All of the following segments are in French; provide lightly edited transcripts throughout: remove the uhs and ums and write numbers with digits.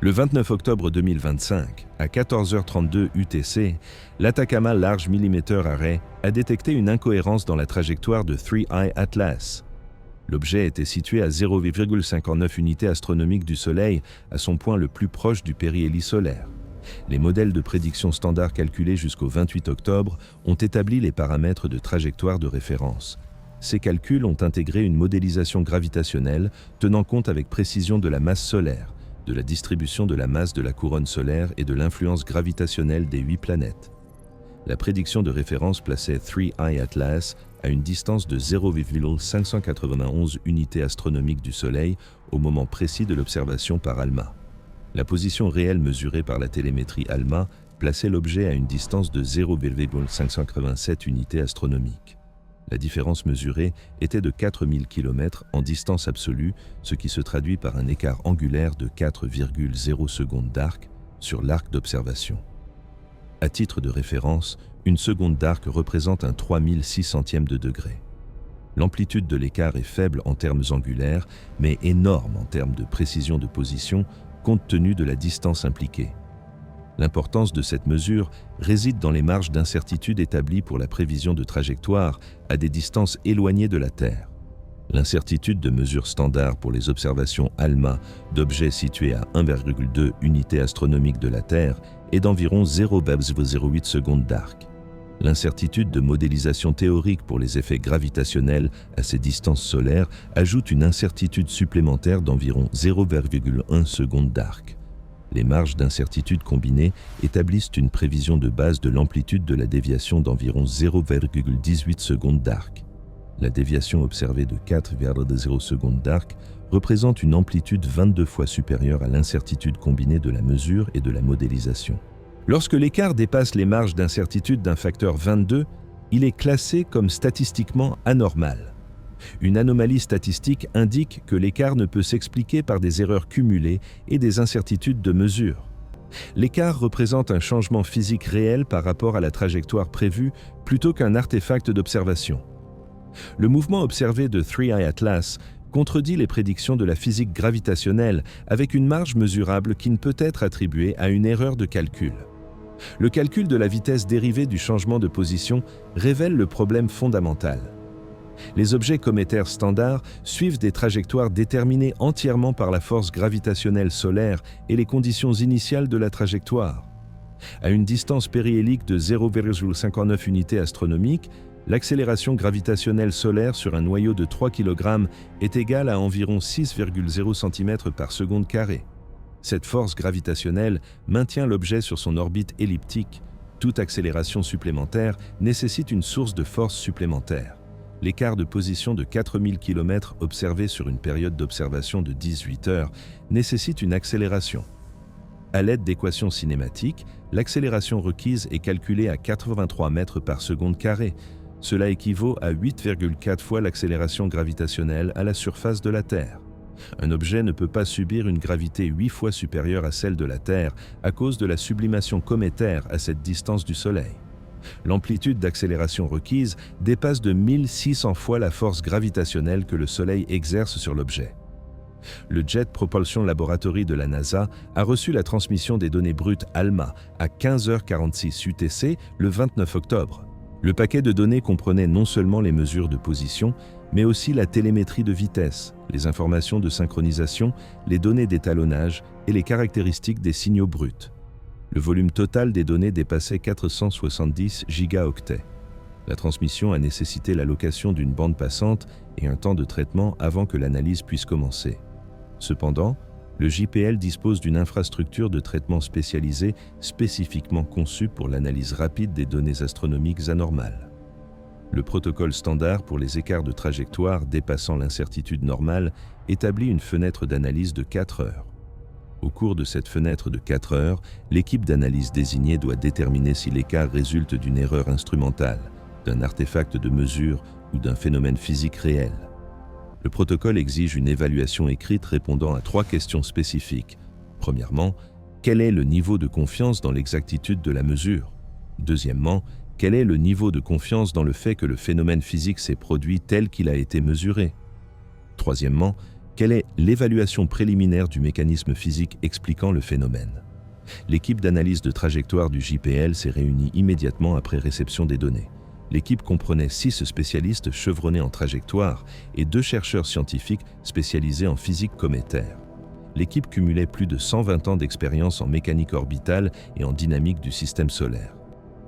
Le 29 octobre 2025, à 14h32 UTC, l'Atacama Large Millimeter Array a détecté une incohérence dans la trajectoire de 3I Atlas. L'objet était situé à 0,59 unités astronomiques du Soleil, à son point le plus proche du périhélie solaire. Les modèles de prédiction standard calculés jusqu'au 28 octobre ont établi les paramètres de trajectoire de référence. Ces calculs ont intégré une modélisation gravitationnelle tenant compte avec précision de la masse solaire, de la distribution de la masse de la couronne solaire et de l'influence gravitationnelle des 8 planètes. La prédiction de référence plaçait 3I Atlas à une distance de 0,591 unités astronomiques du Soleil au moment précis de l'observation par ALMA. La position réelle mesurée par la télémétrie ALMA plaçait l'objet à une distance de 0,587 unités astronomiques. La différence mesurée était de 4000 km en distance absolue, ce qui se traduit par un écart angulaire de 4,0 secondes d'arc sur l'arc d'observation. À titre de référence, une seconde d'arc représente un 3600e de degré. L'amplitude de l'écart est faible en termes angulaires, mais énorme en termes de précision de position, compte tenu de la distance impliquée. L'importance de cette mesure réside dans les marges d'incertitude établies pour la prévision de trajectoire à des distances éloignées de la Terre. L'incertitude de mesure standard pour les observations ALMA d'objets situés à 1,2 unités astronomiques de la Terre est d'environ 0,08 secondes d'arc. L'incertitude de modélisation théorique pour les effets gravitationnels à ces distances solaires ajoute une incertitude supplémentaire d'environ 0,1 seconde d'arc. Les marges d'incertitude combinées établissent une prévision de base de l'amplitude de la déviation d'environ 0,18 secondes d'arc. La déviation observée de 4,0 secondes d'arc représente une amplitude 22 fois supérieure à l'incertitude combinée de la mesure et de la modélisation. Lorsque l'écart dépasse les marges d'incertitude d'un facteur 22, il est classé comme statistiquement anormal. Une anomalie statistique indique que l'écart ne peut s'expliquer par des erreurs cumulées et des incertitudes de mesure. L'écart représente un changement physique réel par rapport à la trajectoire prévue plutôt qu'un artefact d'observation. Le mouvement observé de 3I Atlas contredit les prédictions de la physique gravitationnelle avec une marge mesurable qui ne peut être attribuée à une erreur de calcul. Le calcul de la vitesse dérivée du changement de position révèle le problème fondamental. Les objets cométaires standards suivent des trajectoires déterminées entièrement par la force gravitationnelle solaire et les conditions initiales de la trajectoire. À une distance périhélique de 0,59 unités astronomiques, l'accélération gravitationnelle solaire sur un noyau de 3 kg est égale à environ 6,0 cm par seconde carrée. Cette force gravitationnelle maintient l'objet sur son orbite elliptique. Toute accélération supplémentaire nécessite une source de force supplémentaire. L'écart de position de 4000 km observé sur une période d'observation de 18 heures nécessite une accélération. À l'aide d'équations cinématiques, l'accélération requise est calculée à 83 mètres par seconde carrée. Cela équivaut à 8,4 fois l'accélération gravitationnelle à la surface de la Terre. Un objet ne peut pas subir une gravité 8 fois supérieure à celle de la Terre à cause de la sublimation cométaire à cette distance du Soleil. L'amplitude d'accélération requise dépasse de 1600 fois la force gravitationnelle que le Soleil exerce sur l'objet. Le Jet Propulsion Laboratory de la NASA a reçu la transmission des données brutes ALMA à 15h46 UTC le 29 octobre. Le paquet de données comprenait non seulement les mesures de position, mais aussi la télémétrie de vitesse, les informations de synchronisation, les données d'étalonnage et les caractéristiques des signaux bruts. Le volume total des données dépassait 470 gigaoctets. La transmission a nécessité l'allocation d'une bande passante et un temps de traitement avant que l'analyse puisse commencer. Cependant, le JPL dispose d'une infrastructure de traitement spécialisée spécifiquement conçue pour l'analyse rapide des données astronomiques anormales. Le protocole standard pour les écarts de trajectoire dépassant l'incertitude normale établit une fenêtre d'analyse de 4 heures. Au cours de cette fenêtre de 4 heures, l'équipe d'analyse désignée doit déterminer si l'écart résulte d'une erreur instrumentale, d'un artefact de mesure ou d'un phénomène physique réel. Le protocole exige une évaluation écrite répondant à 3 questions spécifiques. Premièrement, quel est le niveau de confiance dans l'exactitude de la mesure? Deuxièmement, quel est le niveau de confiance dans le fait que le phénomène physique s'est produit tel qu'il a été mesuré? Troisièmement, Quelle est l'évaluation préliminaire du mécanisme physique expliquant le phénomène? L'équipe d'analyse de trajectoire du JPL s'est réunie immédiatement après réception des données. L'équipe comprenait 6 spécialistes chevronnés en trajectoire et 2 chercheurs scientifiques spécialisés en physique cométaire. L'équipe cumulait plus de 120 ans d'expérience en mécanique orbitale et en dynamique du système solaire.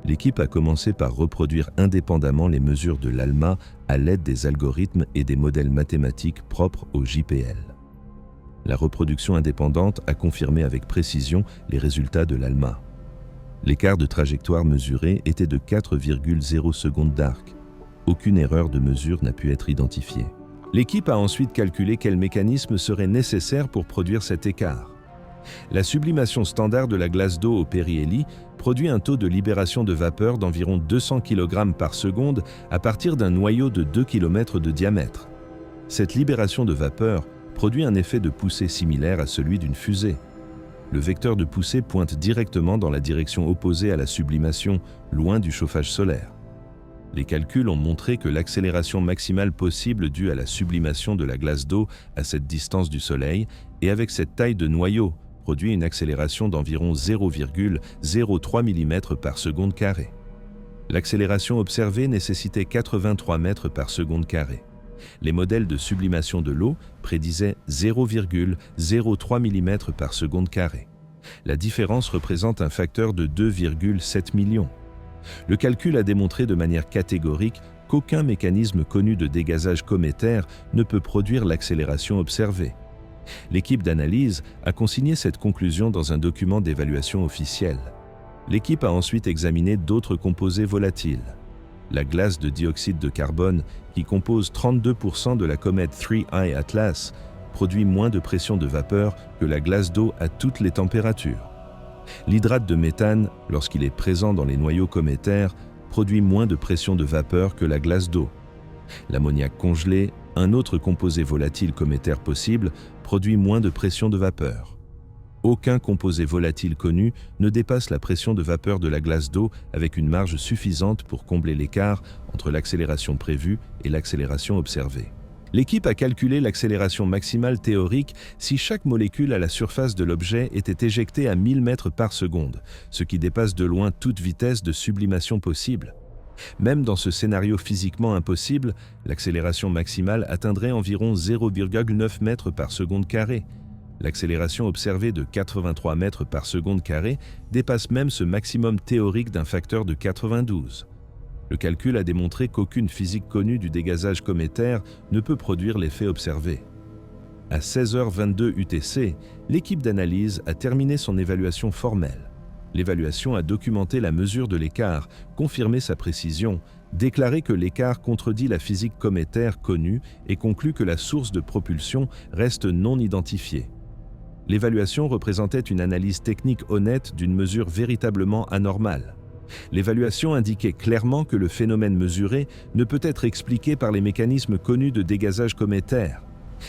L'équipe a commencé par reproduire indépendamment les mesures de l'ALMA à l'aide des algorithmes et des modèles mathématiques propres au JPL. La reproduction indépendante a confirmé avec précision les résultats de l'ALMA. L'écart de trajectoire mesuré était de 4,0 secondes d'arc. Aucune erreur de mesure n'a pu être identifiée. L'équipe a ensuite calculé quel mécanisme serait nécessaire pour produire cet écart. La sublimation standard de la glace d'eau au périhélie produit un taux de libération de vapeur d'environ 200 kg par seconde à partir d'un noyau de 2 km de diamètre. Cette libération de vapeur produit un effet de poussée similaire à celui d'une fusée. Le vecteur de poussée pointe directement dans la direction opposée à la sublimation, loin du chauffage solaire. Les calculs ont montré que l'accélération maximale possible due à la sublimation de la glace d'eau à cette distance du Soleil et avec cette taille de noyau produit une accélération d'environ 0,03 mm par seconde carrée. L'accélération observée nécessitait 83 mètres par seconde carrée. Les modèles de sublimation de l'eau prédisaient 0,03 mm par seconde carrée. La différence représente un facteur de 2,7 millions. Le calcul a démontré de manière catégorique qu'aucun mécanisme connu de dégazage cométaire ne peut produire l'accélération observée. L'équipe d'analyse a consigné cette conclusion dans un document d'évaluation officiel. L'équipe a ensuite examiné d'autres composés volatiles. La glace de dioxyde de carbone, qui compose 32% de la comète 3I Atlas, produit moins de pression de vapeur que la glace d'eau à toutes les températures. L'hydrate de méthane, lorsqu'il est présent dans les noyaux cométaires, produit moins de pression de vapeur que la glace d'eau. L'ammoniac congelé, un autre composé volatile cométaire possible, produit moins de pression de vapeur. Aucun composé volatile connu ne dépasse la pression de vapeur de la glace d'eau avec une marge suffisante pour combler l'écart entre l'accélération prévue et l'accélération observée. L'équipe a calculé l'accélération maximale théorique si chaque molécule à la surface de l'objet était éjectée à 1000 mètres par seconde, ce qui dépasse de loin toute vitesse de sublimation possible. Même dans ce scénario physiquement impossible, l'accélération maximale atteindrait environ 0,9 mètres par seconde carrée. L'accélération observée de 83 mètres par seconde carrée dépasse même ce maximum théorique d'un facteur de 92. Le calcul a démontré qu'aucune physique connue du dégazage cométaire ne peut produire l'effet observé. À 16h22 UTC, l'équipe d'analyse a terminé son évaluation formelle. L'évaluation a documenté la mesure de l'écart, confirmé sa précision, déclaré que l'écart contredit la physique cométaire connue et conclut que la source de propulsion reste non identifiée. L'évaluation représentait une analyse technique honnête d'une mesure véritablement anormale. L'évaluation indiquait clairement que le phénomène mesuré ne peut être expliqué par les mécanismes connus de dégazage cométaire.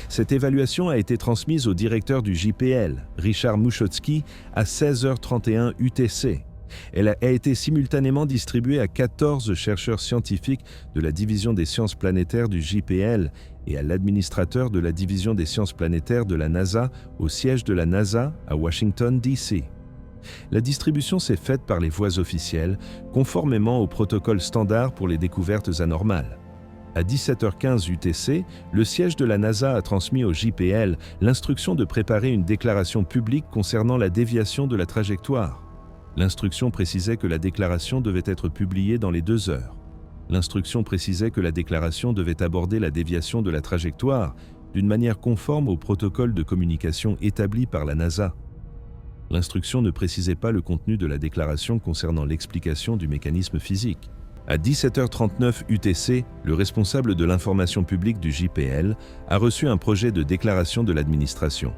Cette évaluation a été transmise au directeur du JPL, Richard Muchotsky, à 16h31 UTC. Elle a été simultanément distribuée à 14 chercheurs scientifiques de la division des sciences planétaires du JPL et à l'administrateur de la division des sciences planétaires de la NASA au siège de la NASA à Washington, D.C. La distribution s'est faite par les voies officielles, conformément au protocole standard pour les découvertes anormales. À 17h15 UTC, le siège de la NASA a transmis au JPL l'instruction de préparer une déclaration publique concernant la déviation de la trajectoire. L'instruction précisait que la déclaration devait être publiée dans les 2 heures. L'instruction précisait que la déclaration devait aborder la déviation de la trajectoire d'une manière conforme au protocole de communication établi par la NASA. L'instruction ne précisait pas le contenu de la déclaration concernant l'explication du mécanisme physique. À 17h39 UTC, le responsable de l'information publique du JPL a reçu un projet de déclaration de l'administration.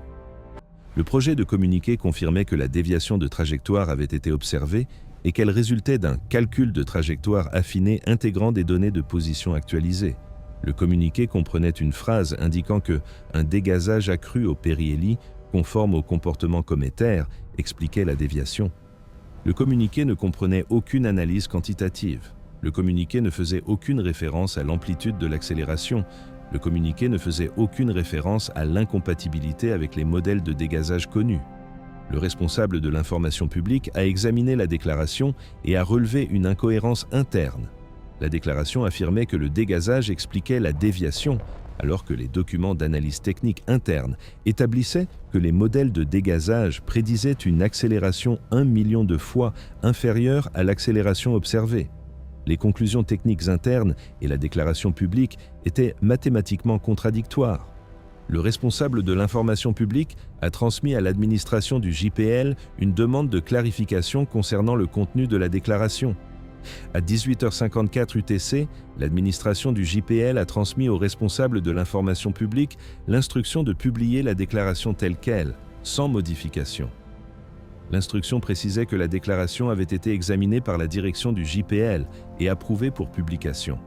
Le projet de communiqué confirmait que la déviation de trajectoire avait été observée et qu'elle résultait d'un calcul de trajectoire affiné intégrant des données de position actualisées. Le communiqué comprenait une phrase indiquant que un dégazage accru au périhélie, conforme au comportement cométaire, expliquait la déviation. Le communiqué ne comprenait aucune analyse quantitative. Le communiqué ne faisait aucune référence à l'amplitude de l'accélération, Le communiqué ne faisait aucune référence à l'incompatibilité avec les modèles de dégazage connus. Le responsable de l'information publique a examiné la déclaration et a relevé une incohérence interne. La déclaration affirmait que le dégazage expliquait la déviation, alors que les documents d'analyse technique interne établissaient que les modèles de dégazage prédisaient une accélération 1 million de fois inférieure à l'accélération observée. Les conclusions techniques internes et la déclaration publique étaient mathématiquement contradictoires. Le responsable de l'information publique a transmis à l'administration du JPL une demande de clarification concernant le contenu de la déclaration. À 18h54 UTC, l'administration du JPL a transmis au responsable de l'information publique l'instruction de publier la déclaration telle qu'elle, sans modification. L'instruction précisait que la déclaration avait été examinée par la direction du JPL et approuvée pour publication.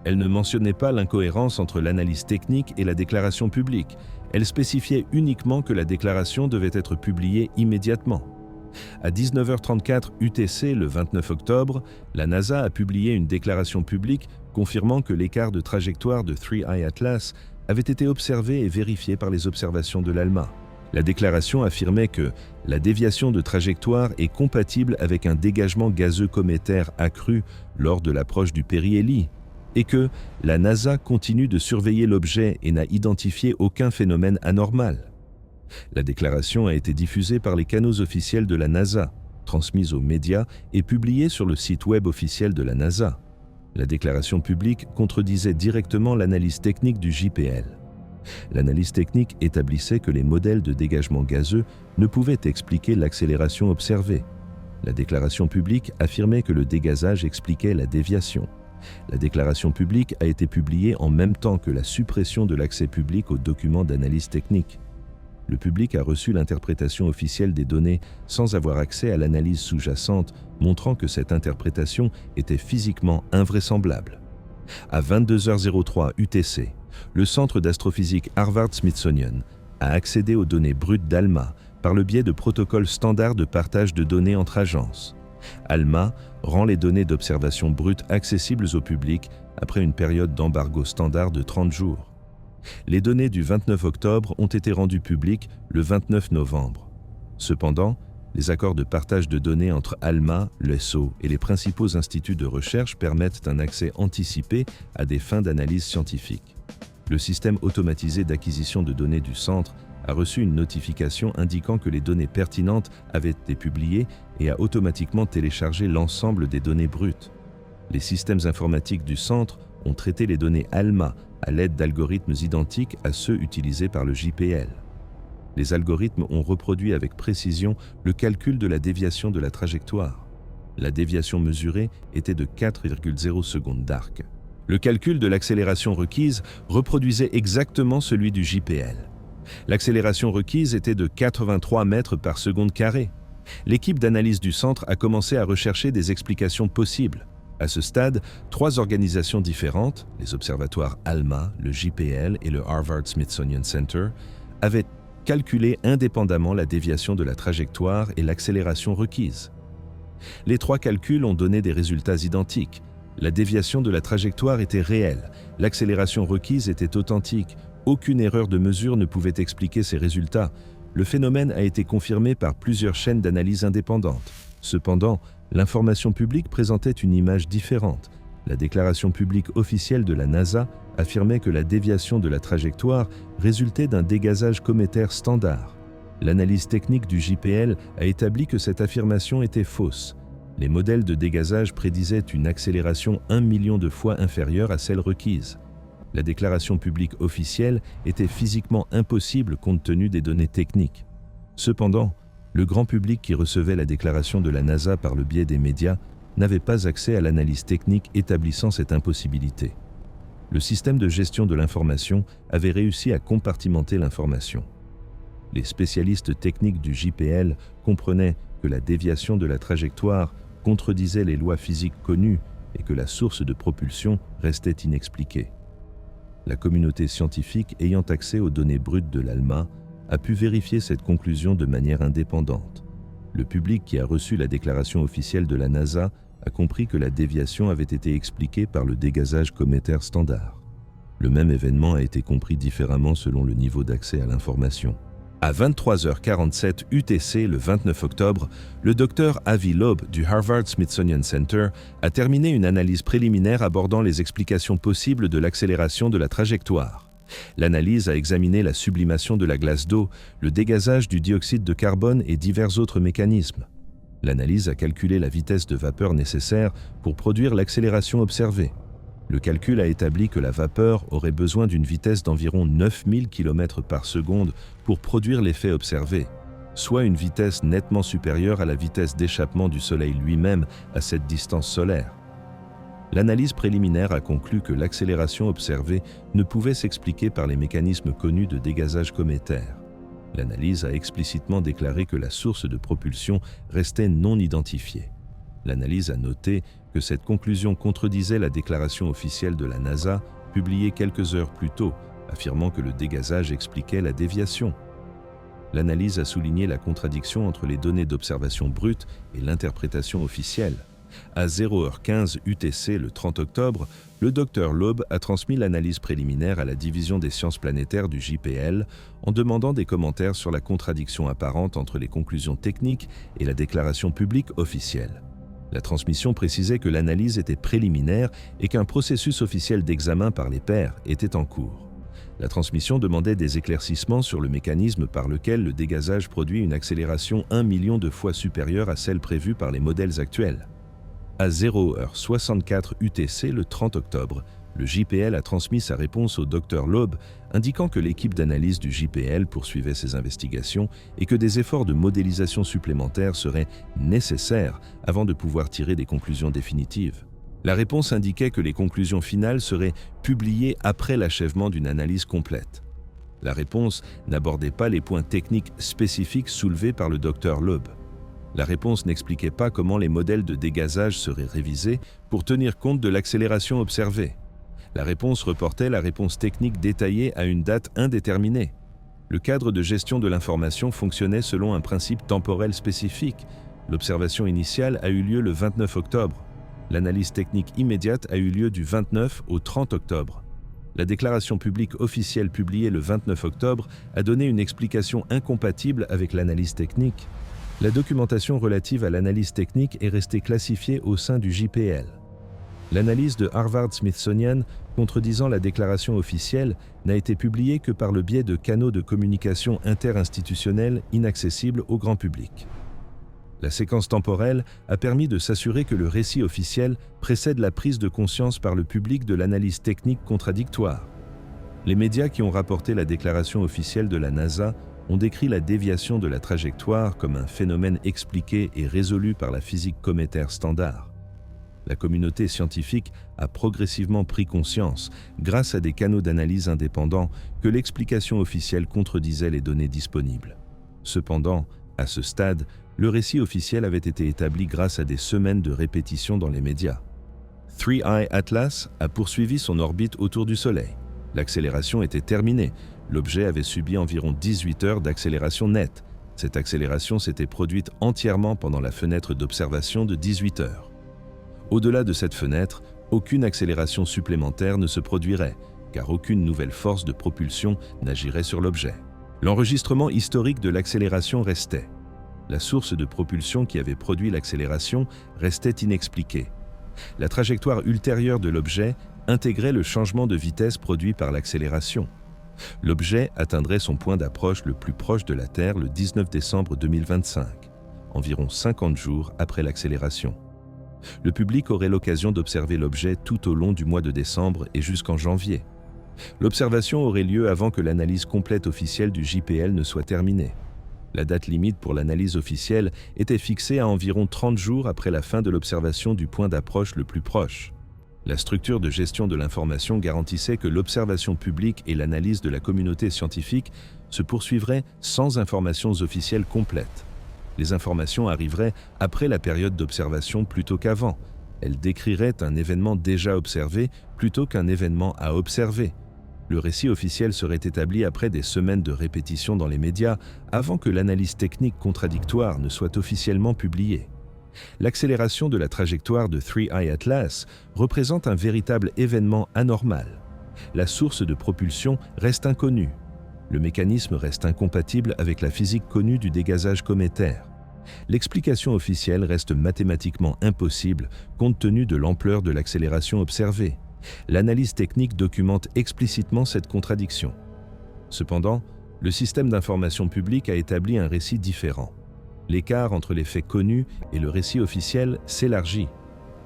Elle ne mentionnait pas l'incohérence entre l'analyse technique et la déclaration publique. Elle spécifiait uniquement que la déclaration devait être publiée immédiatement. À 19h34 UTC, le 29 octobre, la NASA a publié une déclaration publique confirmant que l'écart de trajectoire de 3I Atlas avait été observé et vérifié par les observations de l'ALMA. La déclaration affirmait que la déviation de trajectoire est compatible avec un dégagement gazeux cométaire accru lors de l'approche du périhélie, et que la NASA continue de surveiller l'objet et n'a identifié aucun phénomène anormal. La déclaration a été diffusée par les canaux officiels de la NASA, transmise aux médias et publiée sur le site web officiel de la NASA. La déclaration publique contredisait directement l'analyse technique du JPL. L'analyse technique établissait que les modèles de dégagement gazeux ne pouvaient expliquer l'accélération observée. La déclaration publique affirmait que le dégazage expliquait la déviation. La déclaration publique a été publiée en même temps que la suppression de l'accès public aux documents d'analyse technique. Le public a reçu l'interprétation officielle des données sans avoir accès à l'analyse sous-jacente, montrant que cette interprétation était physiquement invraisemblable. À 22h03 UTC, le Centre d'astrophysique Harvard-Smithsonian a accédé aux données brutes d'ALMA par le biais de protocoles standards de partage de données entre agences. ALMA rend les données d'observation brutes accessibles au public après une période d'embargo standard de 30 jours. Les données du 29 octobre ont été rendues publiques le 29 novembre. Cependant, les accords de partage de données entre ALMA, l'ESO et les principaux instituts de recherche permettent un accès anticipé à des fins d'analyse scientifique. Le système automatisé d'acquisition de données du centre a reçu une notification indiquant que les données pertinentes avaient été publiées et a automatiquement téléchargé l'ensemble des données brutes. Les systèmes informatiques du centre ont traité les données ALMA à l'aide d'algorithmes identiques à ceux utilisés par le JPL. Les algorithmes ont reproduit avec précision le calcul de la déviation de la trajectoire. La déviation mesurée était de 4,0 secondes d'arc. Le calcul de l'accélération requise reproduisait exactement celui du JPL. L'accélération requise était de 83 mètres par seconde carrée. L'équipe d'analyse du centre a commencé à rechercher des explications possibles. À ce stade, 3 organisations différentes, les observatoires ALMA, le JPL et le Harvard-Smithsonian Center, avaient calculé indépendamment la déviation de la trajectoire et l'accélération requise. Les 3 calculs ont donné des résultats identiques. La déviation de la trajectoire était réelle, l'accélération requise était authentique, aucune erreur de mesure ne pouvait expliquer ces résultats. Le phénomène a été confirmé par plusieurs chaînes d'analyse indépendantes. Cependant, l'information publique présentait une image différente. La déclaration publique officielle de la NASA affirmait que la déviation de la trajectoire résultait d'un dégazage cométaire standard. L'analyse technique du JPL a établi que cette affirmation était fausse. Les modèles de dégazage prédisaient une accélération 1 million de fois inférieure à celle requise. La déclaration publique officielle était physiquement impossible compte tenu des données techniques. Cependant, le grand public qui recevait la déclaration de la NASA par le biais des médias n'avait pas accès à l'analyse technique établissant cette impossibilité. Le système de gestion de l'information avait réussi à compartimenter l'information. Les spécialistes techniques du JPL comprenaient que la déviation de la trajectoire contredisait les lois physiques connues et que la source de propulsion restait inexpliquée. La communauté scientifique ayant accès aux données brutes de l'ALMA a pu vérifier cette conclusion de manière indépendante. Le public qui a reçu la déclaration officielle de la NASA a compris que la déviation avait été expliquée par le dégazage cométaire standard. Le même événement a été compris différemment selon le niveau d'accès à l'information. À 23h47 UTC le 29 octobre, le docteur Avi Loeb du Harvard Smithsonian Center a terminé une analyse préliminaire abordant les explications possibles de l'accélération de la trajectoire. L'analyse a examiné la sublimation de la glace d'eau, le dégazage du dioxyde de carbone et divers autres mécanismes. L'analyse a calculé la vitesse de vapeur nécessaire pour produire l'accélération observée. Le calcul a établi que la vapeur aurait besoin d'une vitesse d'environ 9000 km par seconde pour produire l'effet observé, soit une vitesse nettement supérieure à la vitesse d'échappement du Soleil lui-même à cette distance solaire. L'analyse préliminaire a conclu que l'accélération observée ne pouvait s'expliquer par les mécanismes connus de dégazage cométaire. L'analyse a explicitement déclaré que la source de propulsion restait non identifiée. L'analyse a noté que cette conclusion contredisait la déclaration officielle de la NASA, publiée quelques heures plus tôt, affirmant que le dégazage expliquait la déviation. L'analyse a souligné la contradiction entre les données d'observation brutes et l'interprétation officielle. À 0h15 UTC le 30 octobre, le Dr Loeb a transmis l'analyse préliminaire à la division des sciences planétaires du JPL en demandant des commentaires sur la contradiction apparente entre les conclusions techniques et la déclaration publique officielle. La transmission précisait que l'analyse était préliminaire et qu'un processus officiel d'examen par les pairs était en cours. La transmission demandait des éclaircissements sur le mécanisme par lequel le dégazage produit une accélération 1 million de fois supérieure à celle prévue par les modèles actuels. À 0h64 UTC le 30 octobre, le JPL a transmis sa réponse au Dr Loeb, indiquant que l'équipe d'analyse du JPL poursuivait ses investigations et que des efforts de modélisation supplémentaires seraient nécessaires avant de pouvoir tirer des conclusions définitives. La réponse indiquait que les conclusions finales seraient publiées après l'achèvement d'une analyse complète. La réponse n'abordait pas les points techniques spécifiques soulevés par le Dr Loeb. La réponse n'expliquait pas comment les modèles de dégazage seraient révisés pour tenir compte de l'accélération observée. La réponse reportait la réponse technique détaillée à une date indéterminée. Le cadre de gestion de l'information fonctionnait selon un principe temporel spécifique. L'observation initiale a eu lieu le 29 octobre. L'analyse technique immédiate a eu lieu du 29 au 30 octobre. La déclaration publique officielle publiée le 29 octobre a donné une explication incompatible avec l'analyse technique. La documentation relative à l'analyse technique est restée classifiée au sein du JPL. L'analyse de Harvard Smithsonian, contredisant la déclaration officielle, n'a été publiée que par le biais de canaux de communication interinstitutionnels inaccessibles au grand public. La séquence temporelle a permis de s'assurer que le récit officiel précède la prise de conscience par le public de l'analyse technique contradictoire. Les médias qui ont rapporté la déclaration officielle de la NASA ont décrit la déviation de la trajectoire comme un phénomène expliqué et résolu par la physique cométaire standard. La communauté scientifique a progressivement pris conscience, grâce à des canaux d'analyse indépendants, que l'explication officielle contredisait les données disponibles. Cependant, à ce stade, le récit officiel avait été établi grâce à des semaines de répétitions dans les médias. 3I Atlas a poursuivi son orbite autour du Soleil. L'accélération était terminée. L'objet avait subi environ 18 heures d'accélération nette. Cette accélération s'était produite entièrement pendant la fenêtre d'observation de 18 heures. Au-delà de cette fenêtre, aucune accélération supplémentaire ne se produirait, car aucune nouvelle force de propulsion n'agirait sur l'objet. L'enregistrement historique de l'accélération restait. La source de propulsion qui avait produit l'accélération restait inexpliquée. La trajectoire ultérieure de l'objet intégrait le changement de vitesse produit par l'accélération. L'objet atteindrait son point d'approche le plus proche de la Terre le 19 décembre 2025, environ 50 jours après l'accélération. Le public aurait l'occasion d'observer l'objet tout au long du mois de décembre et jusqu'en janvier. L'observation aurait lieu avant que l'analyse complète officielle du JPL ne soit terminée. La date limite pour l'analyse officielle était fixée à environ 30 jours après la fin de l'observation du point d'approche le plus proche. La structure de gestion de l'information garantissait que l'observation publique et l'analyse de la communauté scientifique se poursuivraient sans informations officielles complètes. Les informations arriveraient après la période d'observation plutôt qu'avant. Elles décriraient un événement déjà observé plutôt qu'un événement à observer. Le récit officiel serait établi après des semaines de répétition dans les médias, avant que l'analyse technique contradictoire ne soit officiellement publiée. L'accélération de la trajectoire de 3I Atlas représente un véritable événement anormal. La source de propulsion reste inconnue. Le mécanisme reste incompatible avec la physique connue du dégazage cométaire. L'explication officielle reste mathématiquement impossible compte tenu de l'ampleur de l'accélération observée. L'analyse technique documente explicitement cette contradiction. Cependant, le système d'information publique a établi un récit différent. L'écart entre les faits connus et le récit officiel s'élargit.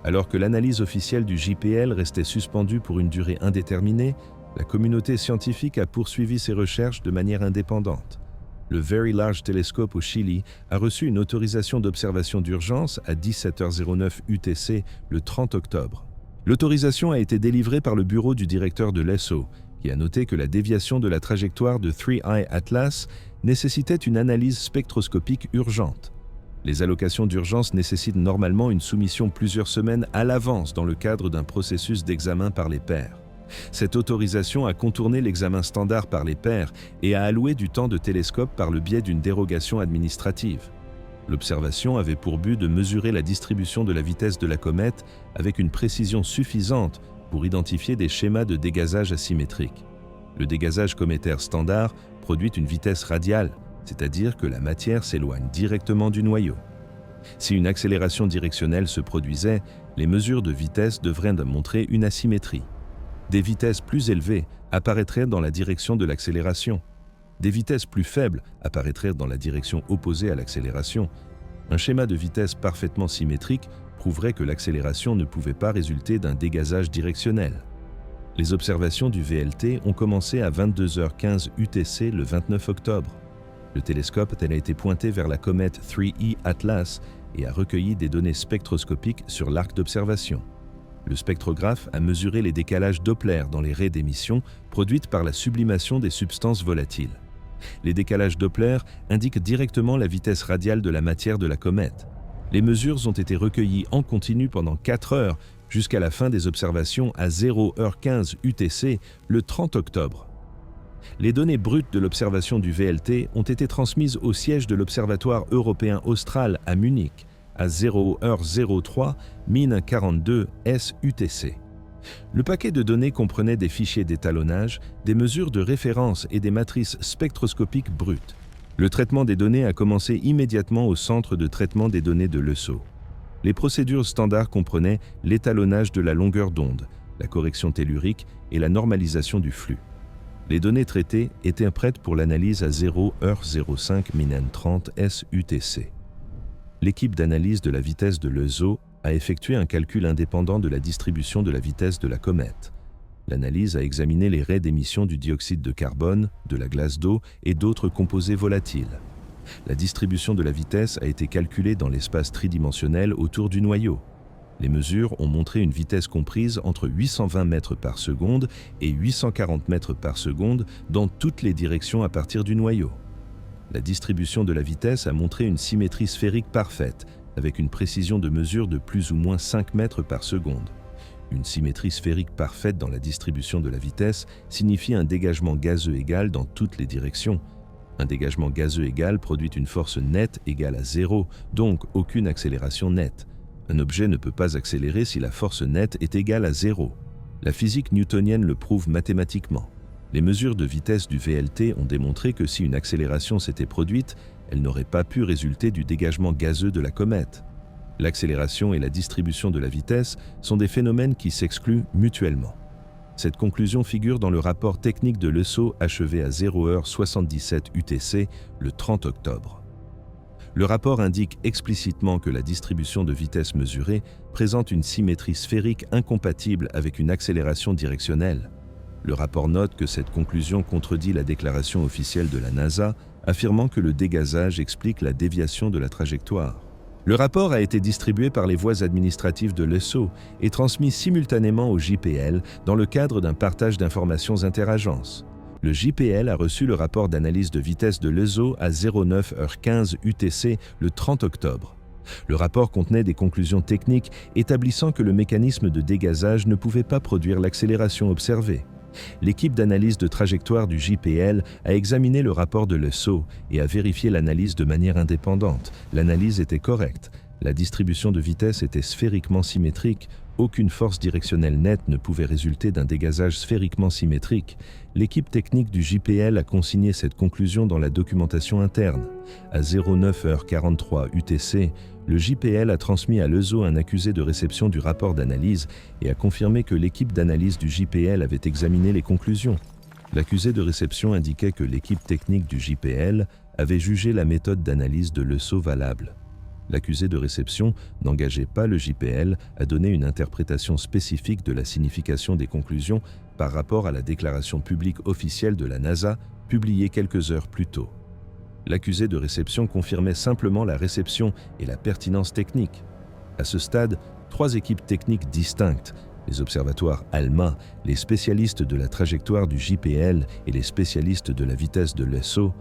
Alors que l'analyse officielle du JPL restait suspendue pour une durée indéterminée, la communauté scientifique a poursuivi ses recherches de manière indépendante. Le Very Large Telescope au Chili a reçu une autorisation d'observation d'urgence à 17h09 UTC le 30 octobre. L'autorisation a été délivrée par le bureau du directeur de l'ESO, qui a noté que la déviation de la trajectoire de 3I Atlas nécessitait une analyse spectroscopique urgente. Les allocations d'urgence nécessitent normalement une soumission plusieurs semaines à l'avance dans le cadre d'un processus d'examen par les pairs. Cette autorisation a contourné l'examen standard par les pairs et a alloué du temps de télescope par le biais d'une dérogation administrative. L'observation avait pour but de mesurer la distribution de la vitesse de la comète avec une précision suffisante pour identifier des schémas de dégazage asymétriques. Le dégazage cométaire standard produit une vitesse radiale, c'est-à-dire que la matière s'éloigne directement du noyau. Si une accélération directionnelle se produisait, les mesures de vitesse devraient montrer une asymétrie. Des vitesses plus élevées apparaîtraient dans la direction de l'accélération. Des vitesses plus faibles apparaîtraient dans la direction opposée à l'accélération. Un schéma de vitesse parfaitement symétrique prouverait que l'accélération ne pouvait pas résulter d'un dégazage directionnel. Les observations du VLT ont commencé à 22h15 UTC le 29 octobre. Le télescope a été pointé vers la comète 3E Atlas et a recueilli des données spectroscopiques sur l'arc d'observation. Le spectrographe a mesuré les décalages Doppler dans les raies d'émission produites par la sublimation des substances volatiles. Les décalages Doppler indiquent directement la vitesse radiale de la matière de la comète. Les mesures ont été recueillies en continu pendant 4 heures jusqu'à la fin des observations à 0h15 UTC le 30 octobre. Les données brutes de l'observation du VLT ont été transmises au siège de l'Observatoire européen austral à Munich à 0h03 min42 S UTC. Le paquet de données comprenait des fichiers d'étalonnage, des mesures de référence et des matrices spectroscopiques brutes. Le traitement des données a commencé immédiatement au centre de traitement des données de l'ESO. Les procédures standards comprenaient l'étalonnage de la longueur d'onde, la correction tellurique et la normalisation du flux. Les données traitées étaient prêtes pour l'analyse à 0h05 min30 S UTC. L'équipe d'analyse de la vitesse de l'ESO a effectué un calcul indépendant de la distribution de la vitesse de la comète. L'analyse a examiné les raies d'émission du dioxyde de carbone, de la glace d'eau et d'autres composés volatiles. La distribution de la vitesse a été calculée dans l'espace tridimensionnel autour du noyau. Les mesures ont montré une vitesse comprise entre 820 mètres par seconde et 840 mètres par seconde dans toutes les directions à partir du noyau. La distribution de la vitesse a montré une symétrie sphérique parfaite, avec une précision de mesure de plus ou moins 5 mètres par seconde. Une symétrie sphérique parfaite dans la distribution de la vitesse signifie un dégagement gazeux égal dans toutes les directions. Un dégagement gazeux égal produit une force nette égale à 0, donc aucune accélération nette. Un objet ne peut pas accélérer si la force nette est égale à 0. La physique newtonienne le prouve mathématiquement. Les mesures de vitesse du VLT ont démontré que si une accélération s'était produite, elle n'aurait pas pu résulter du dégagement gazeux de la comète. L'accélération et la distribution de la vitesse sont des phénomènes qui s'excluent mutuellement. Cette conclusion figure dans le rapport technique de l'ESO achevé à 0h77 UTC le 30 octobre. Le rapport indique explicitement que la distribution de vitesse mesurée présente une symétrie sphérique incompatible avec une accélération directionnelle. Le rapport note que cette conclusion contredit la déclaration officielle de la NASA, affirmant que le dégazage explique la déviation de la trajectoire. Le rapport a été distribué par les voies administratives de l'ESO et transmis simultanément au JPL dans le cadre d'un partage d'informations interagences. Le JPL a reçu le rapport d'analyse de vitesse de l'ESO à 09h15 UTC le 30 octobre. Le rapport contenait des conclusions techniques établissant que le mécanisme de dégazage ne pouvait pas produire l'accélération observée. L'équipe d'analyse de trajectoire du JPL a examiné le rapport de l'ESO et a vérifié l'analyse de manière indépendante. L'analyse était correcte. La distribution de vitesse était sphériquement symétrique, aucune force directionnelle nette ne pouvait résulter d'un dégazage sphériquement symétrique, l'équipe technique du JPL a consigné cette conclusion dans la documentation interne. À 09h43 UTC, le JPL a transmis à l'ESO un accusé de réception du rapport d'analyse et a confirmé que l'équipe d'analyse du JPL avait examiné les conclusions. L'accusé de réception indiquait que l'équipe technique du JPL avait jugé la méthode d'analyse de l'ESO valable. L'accusé de réception n'engageait pas le JPL à donner une interprétation spécifique de la signification des conclusions par rapport à la déclaration publique officielle de la NASA publiée quelques heures plus tôt. L'accusé de réception confirmait simplement la réception et la pertinence technique. À ce stade, 3 équipes techniques distinctes, les observatoires ALMA, les spécialistes de la trajectoire du JPL et les spécialistes de la vitesse de l'ESO,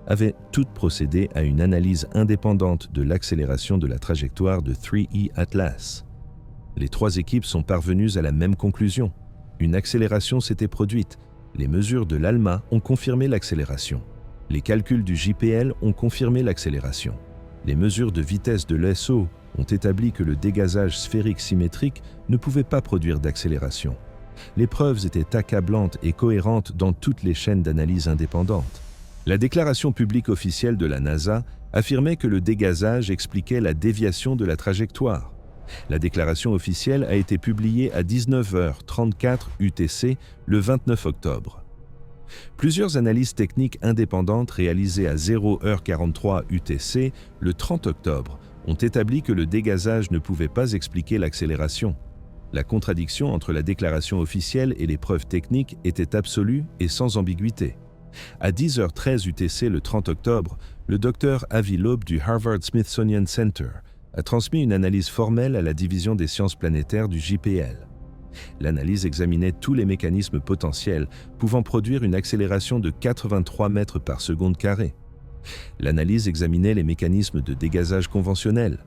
avaient toutes procédé à une analyse indépendante de l'accélération de la trajectoire de 3E Atlas. Les 3 équipes sont parvenues à la même conclusion. Une accélération s'était produite. Les mesures de l'ALMA ont confirmé l'accélération. Les calculs du JPL ont confirmé l'accélération. Les mesures de vitesse de l'ESO ont établi que le dégazage sphérique symétrique ne pouvait pas produire d'accélération. Les preuves étaient accablantes et cohérentes dans toutes les chaînes d'analyse indépendantes. La déclaration publique officielle de la NASA affirmait que le dégazage expliquait la déviation de la trajectoire. La déclaration officielle a été publiée à 19h34 UTC le 29 octobre. Plusieurs analyses techniques indépendantes réalisées à 0h43 UTC le 30 octobre ont établi que le dégazage ne pouvait pas expliquer l'accélération. La contradiction entre la déclaration officielle et les preuves techniques était absolue et sans ambiguïté. À 10h13 UTC le 30 octobre, le docteur Avi Loeb du Harvard-Smithsonian Center a transmis une analyse formelle à la division des sciences planétaires du JPL. L'analyse examinait tous les mécanismes potentiels pouvant produire une accélération de 83 mètres par seconde carrée. L'analyse examinait les mécanismes de dégazage conventionnels.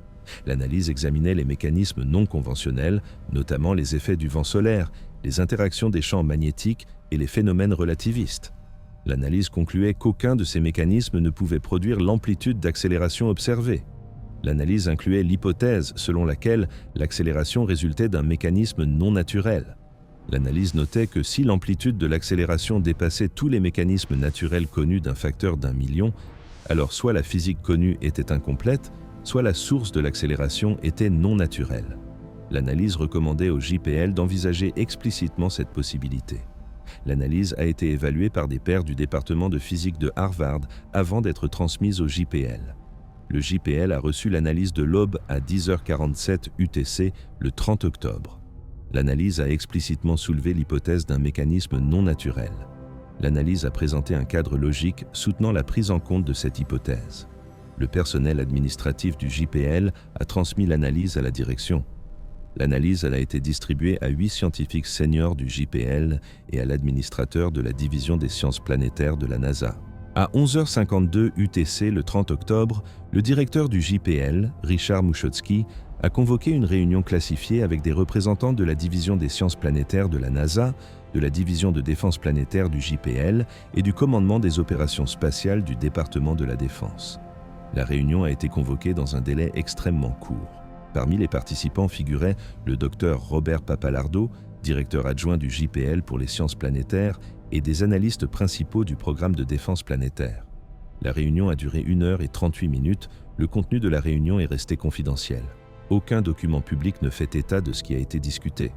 L'analyse examinait les mécanismes non conventionnels, notamment les effets du vent solaire, les interactions des champs magnétiques et les phénomènes relativistes. L'analyse concluait qu'aucun de ces mécanismes ne pouvait produire l'amplitude d'accélération observée. L'analyse incluait l'hypothèse selon laquelle l'accélération résultait d'un mécanisme non naturel. L'analyse notait que si l'amplitude de l'accélération dépassait tous les mécanismes naturels connus d'un facteur d'1 million, alors soit la physique connue était incomplète, soit la source de l'accélération était non naturelle. L'analyse recommandait au JPL d'envisager explicitement cette possibilité. L'analyse a été évaluée par des pairs du département de physique de Harvard avant d'être transmise au JPL. Le JPL a reçu l'analyse de Loeb à 10h47 UTC le 30 octobre. L'analyse a explicitement soulevé l'hypothèse d'un mécanisme non naturel. L'analyse a présenté un cadre logique soutenant la prise en compte de cette hypothèse. Le personnel administratif du JPL a transmis l'analyse à la direction. L'analyse a été distribuée à 8 scientifiques seniors du JPL et à l'administrateur de la division des sciences planétaires de la NASA. À 11h52 UTC le 30 octobre, le directeur du JPL, Richard Muchotsky, a convoqué une réunion classifiée avec des représentants de la division des sciences planétaires de la NASA, de la division de défense planétaire du JPL et du commandement des opérations spatiales du département de la Défense. La réunion a été convoquée dans un délai extrêmement court. Parmi les participants figurait le docteur Robert Papalardo, directeur adjoint du JPL pour les sciences planétaires, et des analystes principaux du programme de défense planétaire. La réunion a duré 1h38. Le contenu de la réunion est resté confidentiel. Aucun document public ne fait état de ce qui a été discuté.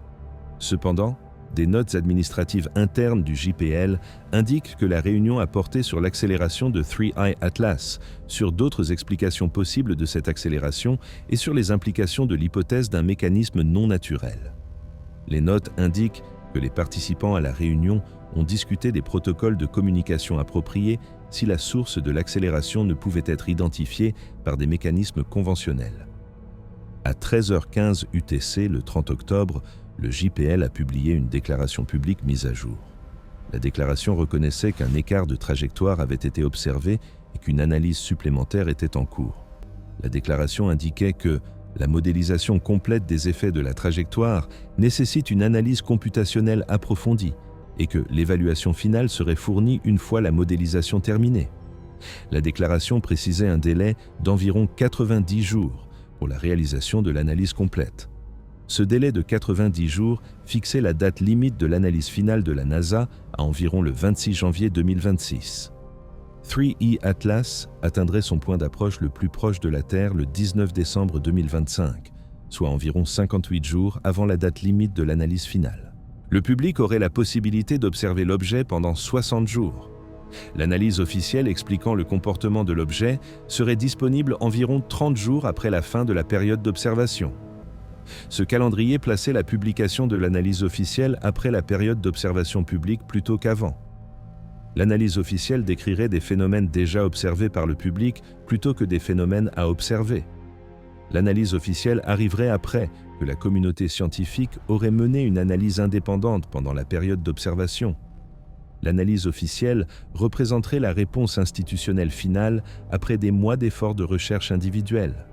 Cependant, des notes administratives internes du JPL indiquent que la réunion a porté sur l'accélération de 3I Atlas, sur d'autres explications possibles de cette accélération et sur les implications de l'hypothèse d'un mécanisme non naturel. Les notes indiquent que les participants à la réunion ont discuté des protocoles de communication appropriés si la source de l'accélération ne pouvait être identifiée par des mécanismes conventionnels. À 13h15 UTC, le 30 octobre, le JPL a publié une déclaration publique mise à jour. La déclaration reconnaissait qu'un écart de trajectoire avait été observé et qu'une analyse supplémentaire était en cours. La déclaration indiquait que la modélisation complète des effets de la trajectoire nécessite une analyse computationnelle approfondie et que l'évaluation finale serait fournie une fois la modélisation terminée. La déclaration précisait un délai d'environ 90 jours pour la réalisation de l'analyse complète. Ce délai de 90 jours fixait la date limite de l'analyse finale de la NASA à environ le 26 janvier 2026. 3E Atlas atteindrait son point d'approche le plus proche de la Terre le 19 décembre 2025, soit environ 58 jours avant la date limite de l'analyse finale. Le public aurait la possibilité d'observer l'objet pendant 60 jours. L'analyse officielle expliquant le comportement de l'objet serait disponible environ 30 jours après la fin de la période d'observation. Ce calendrier plaçait la publication de l'analyse officielle après la période d'observation publique plutôt qu'avant. L'analyse officielle décrirait des phénomènes déjà observés par le public plutôt que des phénomènes à observer. L'analyse officielle arriverait après que la communauté scientifique aurait mené une analyse indépendante pendant la période d'observation. L'analyse officielle représenterait la réponse institutionnelle finale après des mois d'efforts de recherche individuels.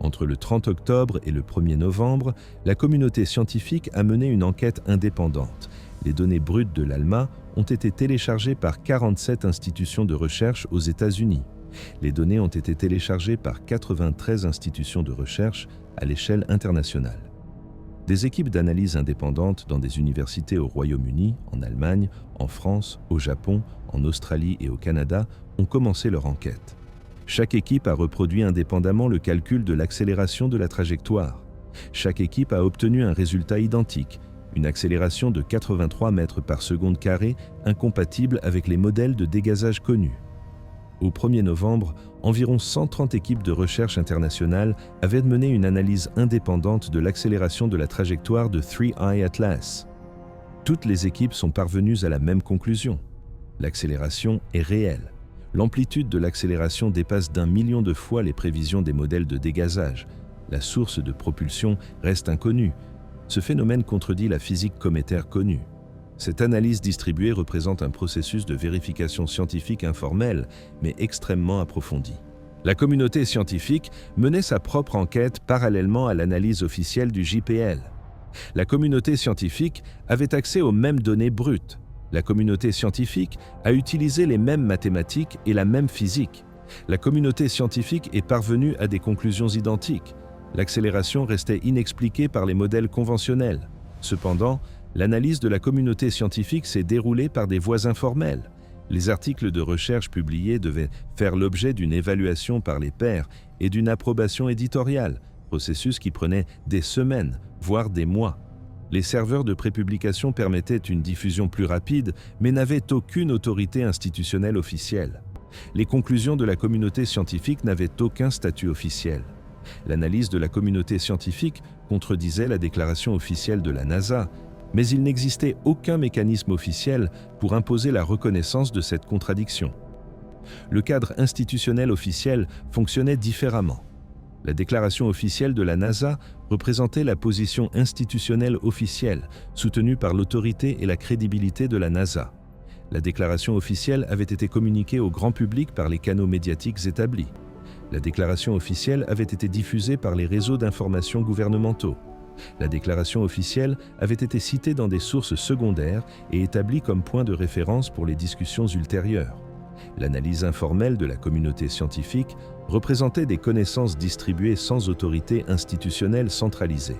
Entre le 30 octobre et le 1er novembre, la communauté scientifique a mené une enquête indépendante. Les données brutes de l'ALMA ont été téléchargées par 47 institutions de recherche aux États-Unis. Les données ont été téléchargées par 93 institutions de recherche à l'échelle internationale. Des équipes d'analyse indépendantes dans des universités au Royaume-Uni, en Allemagne, en France, au Japon, en Australie et au Canada ont commencé leur enquête. Chaque équipe a reproduit indépendamment le calcul de l'accélération de la trajectoire. Chaque équipe a obtenu un résultat identique, une accélération de 83 mètres par seconde carré incompatible avec les modèles de dégazage connus. Au 1er novembre, environ 130 équipes de recherche internationales avaient mené une analyse indépendante de l'accélération de la trajectoire de 3I Atlas. Toutes les équipes sont parvenues à la même conclusion. L'accélération est réelle. L'amplitude de l'accélération dépasse d'1 million de fois les prévisions des modèles de dégazage. La source de propulsion reste inconnue. Ce phénomène contredit la physique cométaire connue. Cette analyse distribuée représente un processus de vérification scientifique informel, mais extrêmement approfondi. La communauté scientifique menait sa propre enquête parallèlement à l'analyse officielle du JPL. La communauté scientifique avait accès aux mêmes données brutes. La communauté scientifique a utilisé les mêmes mathématiques et la même physique. La communauté scientifique est parvenue à des conclusions identiques. L'accélération restait inexpliquée par les modèles conventionnels. Cependant, l'analyse de la communauté scientifique s'est déroulée par des voies informelles. Les articles de recherche publiés devaient faire l'objet d'une évaluation par les pairs et d'une approbation éditoriale, processus qui prenait des semaines, voire des mois. Les serveurs de prépublication permettaient une diffusion plus rapide, mais n'avaient aucune autorité institutionnelle officielle. Les conclusions de la communauté scientifique n'avaient aucun statut officiel. L'analyse de la communauté scientifique contredisait la déclaration officielle de la NASA, mais il n'existait aucun mécanisme officiel pour imposer la reconnaissance de cette contradiction. Le cadre institutionnel officiel fonctionnait différemment. La déclaration officielle de la NASA représentait la position institutionnelle officielle, soutenue par l'autorité et la crédibilité de la NASA. La déclaration officielle avait été communiquée au grand public par les canaux médiatiques établis. La déclaration officielle avait été diffusée par les réseaux d'information gouvernementaux. La déclaration officielle avait été citée dans des sources secondaires et établie comme point de référence pour les discussions ultérieures. L'analyse informelle de la communauté scientifique représentait des connaissances distribuées sans autorité institutionnelle centralisée.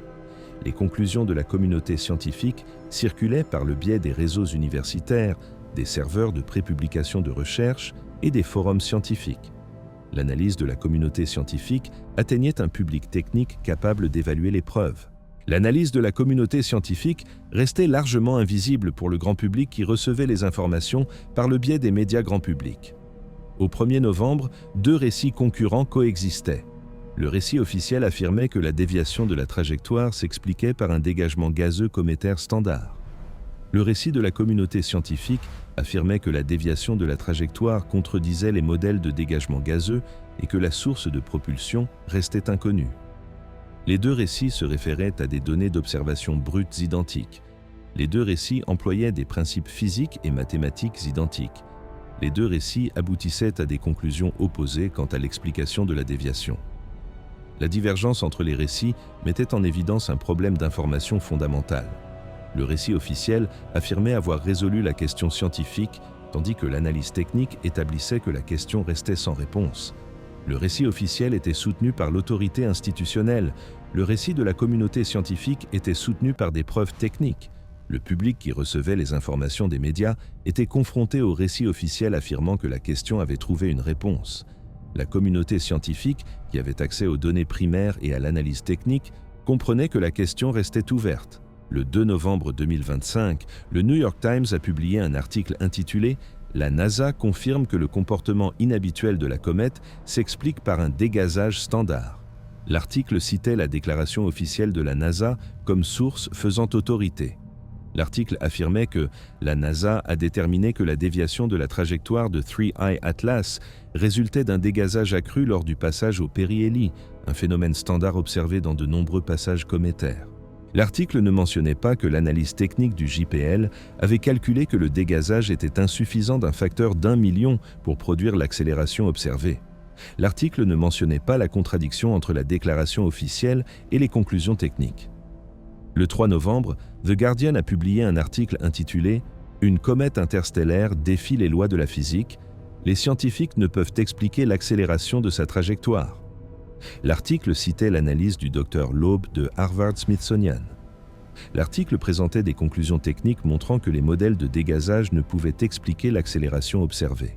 Les conclusions de la communauté scientifique circulaient par le biais des réseaux universitaires, des serveurs de prépublication de recherche et des forums scientifiques. L'analyse de la communauté scientifique atteignait un public technique capable d'évaluer les preuves. L'analyse de la communauté scientifique restait largement invisible pour le grand public qui recevait les informations par le biais des médias grand public. Au 1er novembre, 2 récits concurrents coexistaient. Le récit officiel affirmait que la déviation de la trajectoire s'expliquait par un dégagement gazeux cométaire standard. Le récit de la communauté scientifique affirmait que la déviation de la trajectoire contredisait les modèles de dégagement gazeux et que la source de propulsion restait inconnue. Les 2 récits se référaient à des données d'observation brutes identiques. Les 2 récits employaient des principes physiques et mathématiques identiques. Les 2 récits aboutissaient à des conclusions opposées quant à l'explication de la déviation. La divergence entre les récits mettait en évidence un problème d'information fondamentale. Le récit officiel affirmait avoir résolu la question scientifique, tandis que l'analyse technique établissait que la question restait sans réponse. Le récit officiel était soutenu par l'autorité institutionnelle, le récit de la communauté scientifique était soutenu par des preuves techniques. Le public qui recevait les informations des médias était confronté au récit officiel affirmant que la question avait trouvé une réponse. La communauté scientifique, qui avait accès aux données primaires et à l'analyse technique, comprenait que la question restait ouverte. Le 2 novembre 2025, le New York Times a publié un article intitulé « La NASA confirme que le comportement inhabituel de la comète s'explique par un dégazage standard ». L'article citait la déclaration officielle de la NASA comme source faisant autorité. L'article affirmait que la NASA a déterminé que la déviation de la trajectoire de 3I Atlas résultait d'un dégazage accru lors du passage au périhélie, un phénomène standard observé dans de nombreux passages cométaires. L'article ne mentionnait pas que l'analyse technique du JPL avait calculé que le dégazage était insuffisant d'un facteur d'1 million pour produire l'accélération observée. L'article ne mentionnait pas la contradiction entre la déclaration officielle et les conclusions techniques. Le 3 novembre, The Guardian a publié un article intitulé « Une comète interstellaire défie les lois de la physique. Les scientifiques ne peuvent expliquer l'accélération de sa trajectoire ». L'article citait l'analyse du Dr Loeb de Harvard-Smithsonian. L'article présentait des conclusions techniques montrant que les modèles de dégazage ne pouvaient expliquer l'accélération observée.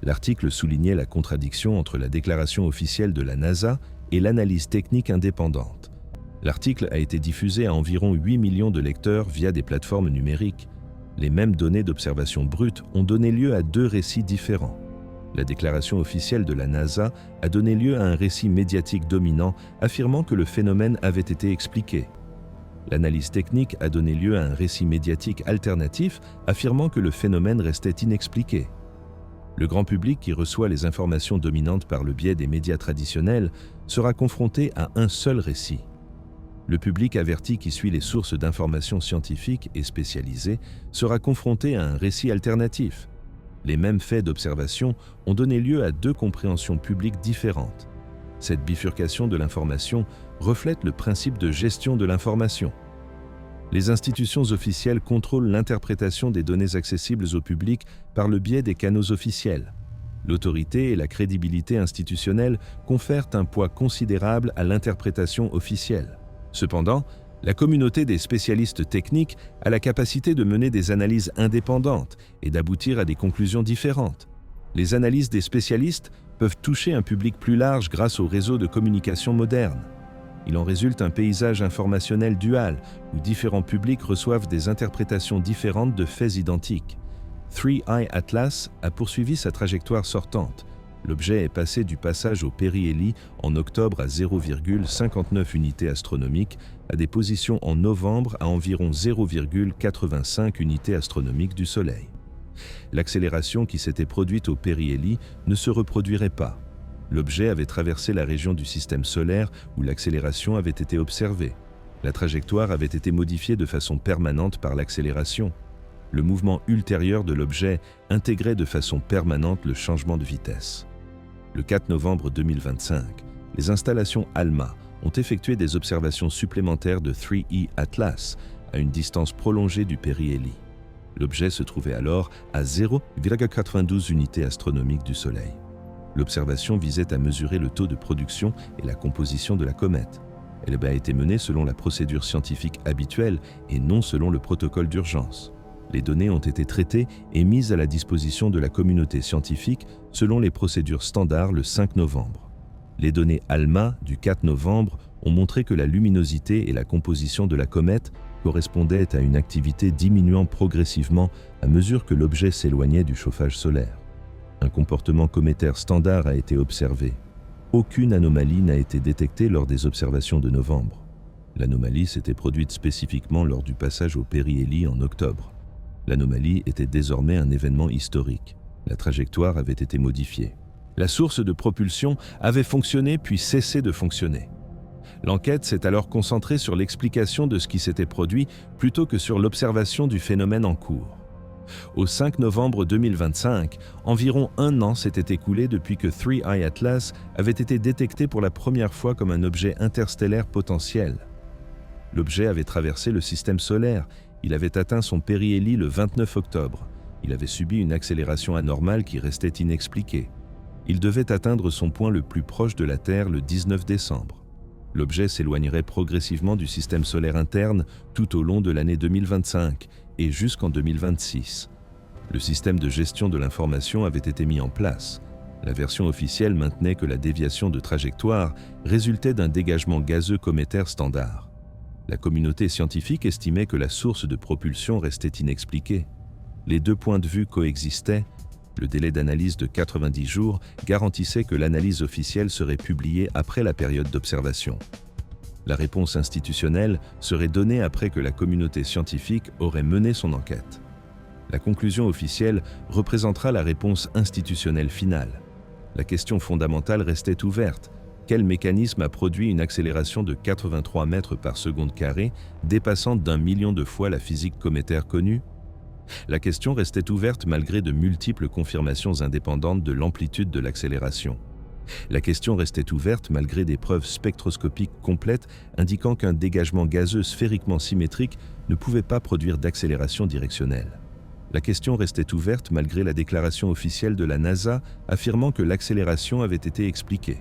L'article soulignait la contradiction entre la déclaration officielle de la NASA et l'analyse technique indépendante. L'article a été diffusé à environ 8 millions de lecteurs via des plateformes numériques. Les mêmes données d'observation brute ont donné lieu à deux récits différents. La déclaration officielle de la NASA a donné lieu à un récit médiatique dominant affirmant que le phénomène avait été expliqué. L'analyse technique a donné lieu à un récit médiatique alternatif affirmant que le phénomène restait inexpliqué. Le grand public qui reçoit les informations dominantes par le biais des médias traditionnels sera confronté à un seul récit. Le public averti qui suit les sources d'informations scientifiques et spécialisées sera confronté à un récit alternatif. Les mêmes faits d'observation ont donné lieu à deux compréhensions publiques différentes. Cette bifurcation de l'information reflète le principe de gestion de l'information. Les institutions officielles contrôlent l'interprétation des données accessibles au public par le biais des canaux officiels. L'autorité et la crédibilité institutionnelle confèrent un poids considérable à l'interprétation officielle. Cependant, la communauté des spécialistes techniques a la capacité de mener des analyses indépendantes et d'aboutir à des conclusions différentes. Les analyses des spécialistes peuvent toucher un public plus large grâce aux réseaux de communication modernes. Il en résulte un paysage informationnel dual où différents publics reçoivent des interprétations différentes de faits identiques. 3I Atlas a poursuivi sa trajectoire sortante. L'objet est passé du passage au périhélie en octobre à 0,59 unités astronomiques à des positions en novembre à environ 0,85 unités astronomiques du Soleil. L'accélération qui s'était produite au périhélie ne se reproduirait pas. L'objet avait traversé la région du système solaire où l'accélération avait été observée. La trajectoire avait été modifiée de façon permanente par l'accélération. Le mouvement ultérieur de l'objet intégrait de façon permanente le changement de vitesse. Le 4 novembre 2025, les installations ALMA ont effectué des observations supplémentaires de 3I Atlas à une distance prolongée du périhélie. L'objet se trouvait alors à 0,92 unités astronomiques du Soleil. L'observation visait à mesurer le taux de production et la composition de la comète. Elle a été menée selon la procédure scientifique habituelle et non selon le protocole d'urgence. Les données ont été traitées et mises à la disposition de la communauté scientifique selon les procédures standards le 5 novembre. Les données ALMA du 4 novembre ont montré que la luminosité et la composition de la comète correspondaient à une activité diminuant progressivement à mesure que l'objet s'éloignait du chauffage solaire. Un comportement cométaire standard a été observé. Aucune anomalie n'a été détectée lors des observations de novembre. L'anomalie s'était produite spécifiquement lors du passage au périhélie en octobre. L'anomalie était désormais un événement historique. La trajectoire avait été modifiée. La source de propulsion avait fonctionné puis cessé de fonctionner. L'enquête s'est alors concentrée sur l'explication de ce qui s'était produit plutôt que sur l'observation du phénomène en cours. Au 5 novembre 2025, environ un an s'était écoulé depuis que 3I Atlas avait été détecté pour la première fois comme un objet interstellaire potentiel. L'objet avait traversé le système solaire. Il avait atteint son périhélie le 29 octobre. Il avait subi une accélération anormale qui restait inexpliquée. Il devait atteindre son point le plus proche de la Terre le 19 décembre. L'objet s'éloignerait progressivement du système solaire interne tout au long de l'année 2025 et jusqu'en 2026. Le système de gestion de l'information avait été mis en place. La version officielle maintenait que la déviation de trajectoire résultait d'un dégagement gazeux cométaire standard. La communauté scientifique estimait que la source de propulsion restait inexpliquée. Les deux points de vue coexistaient. Le délai d'analyse de 90 jours garantissait que l'analyse officielle serait publiée après la période d'observation. La réponse institutionnelle serait donnée après que la communauté scientifique aurait mené son enquête. La conclusion officielle représentera la réponse institutionnelle finale. La question fondamentale restait ouverte. Quel mécanisme a produit une accélération de 83 mètres par seconde carré, dépassant d'1 million de fois la physique cométaire connue? La question restait ouverte malgré de multiples confirmations indépendantes de l'amplitude de l'accélération. La question restait ouverte malgré des preuves spectroscopiques complètes indiquant qu'un dégagement gazeux sphériquement symétrique ne pouvait pas produire d'accélération directionnelle. La question restait ouverte malgré la déclaration officielle de la NASA affirmant que l'accélération avait été expliquée.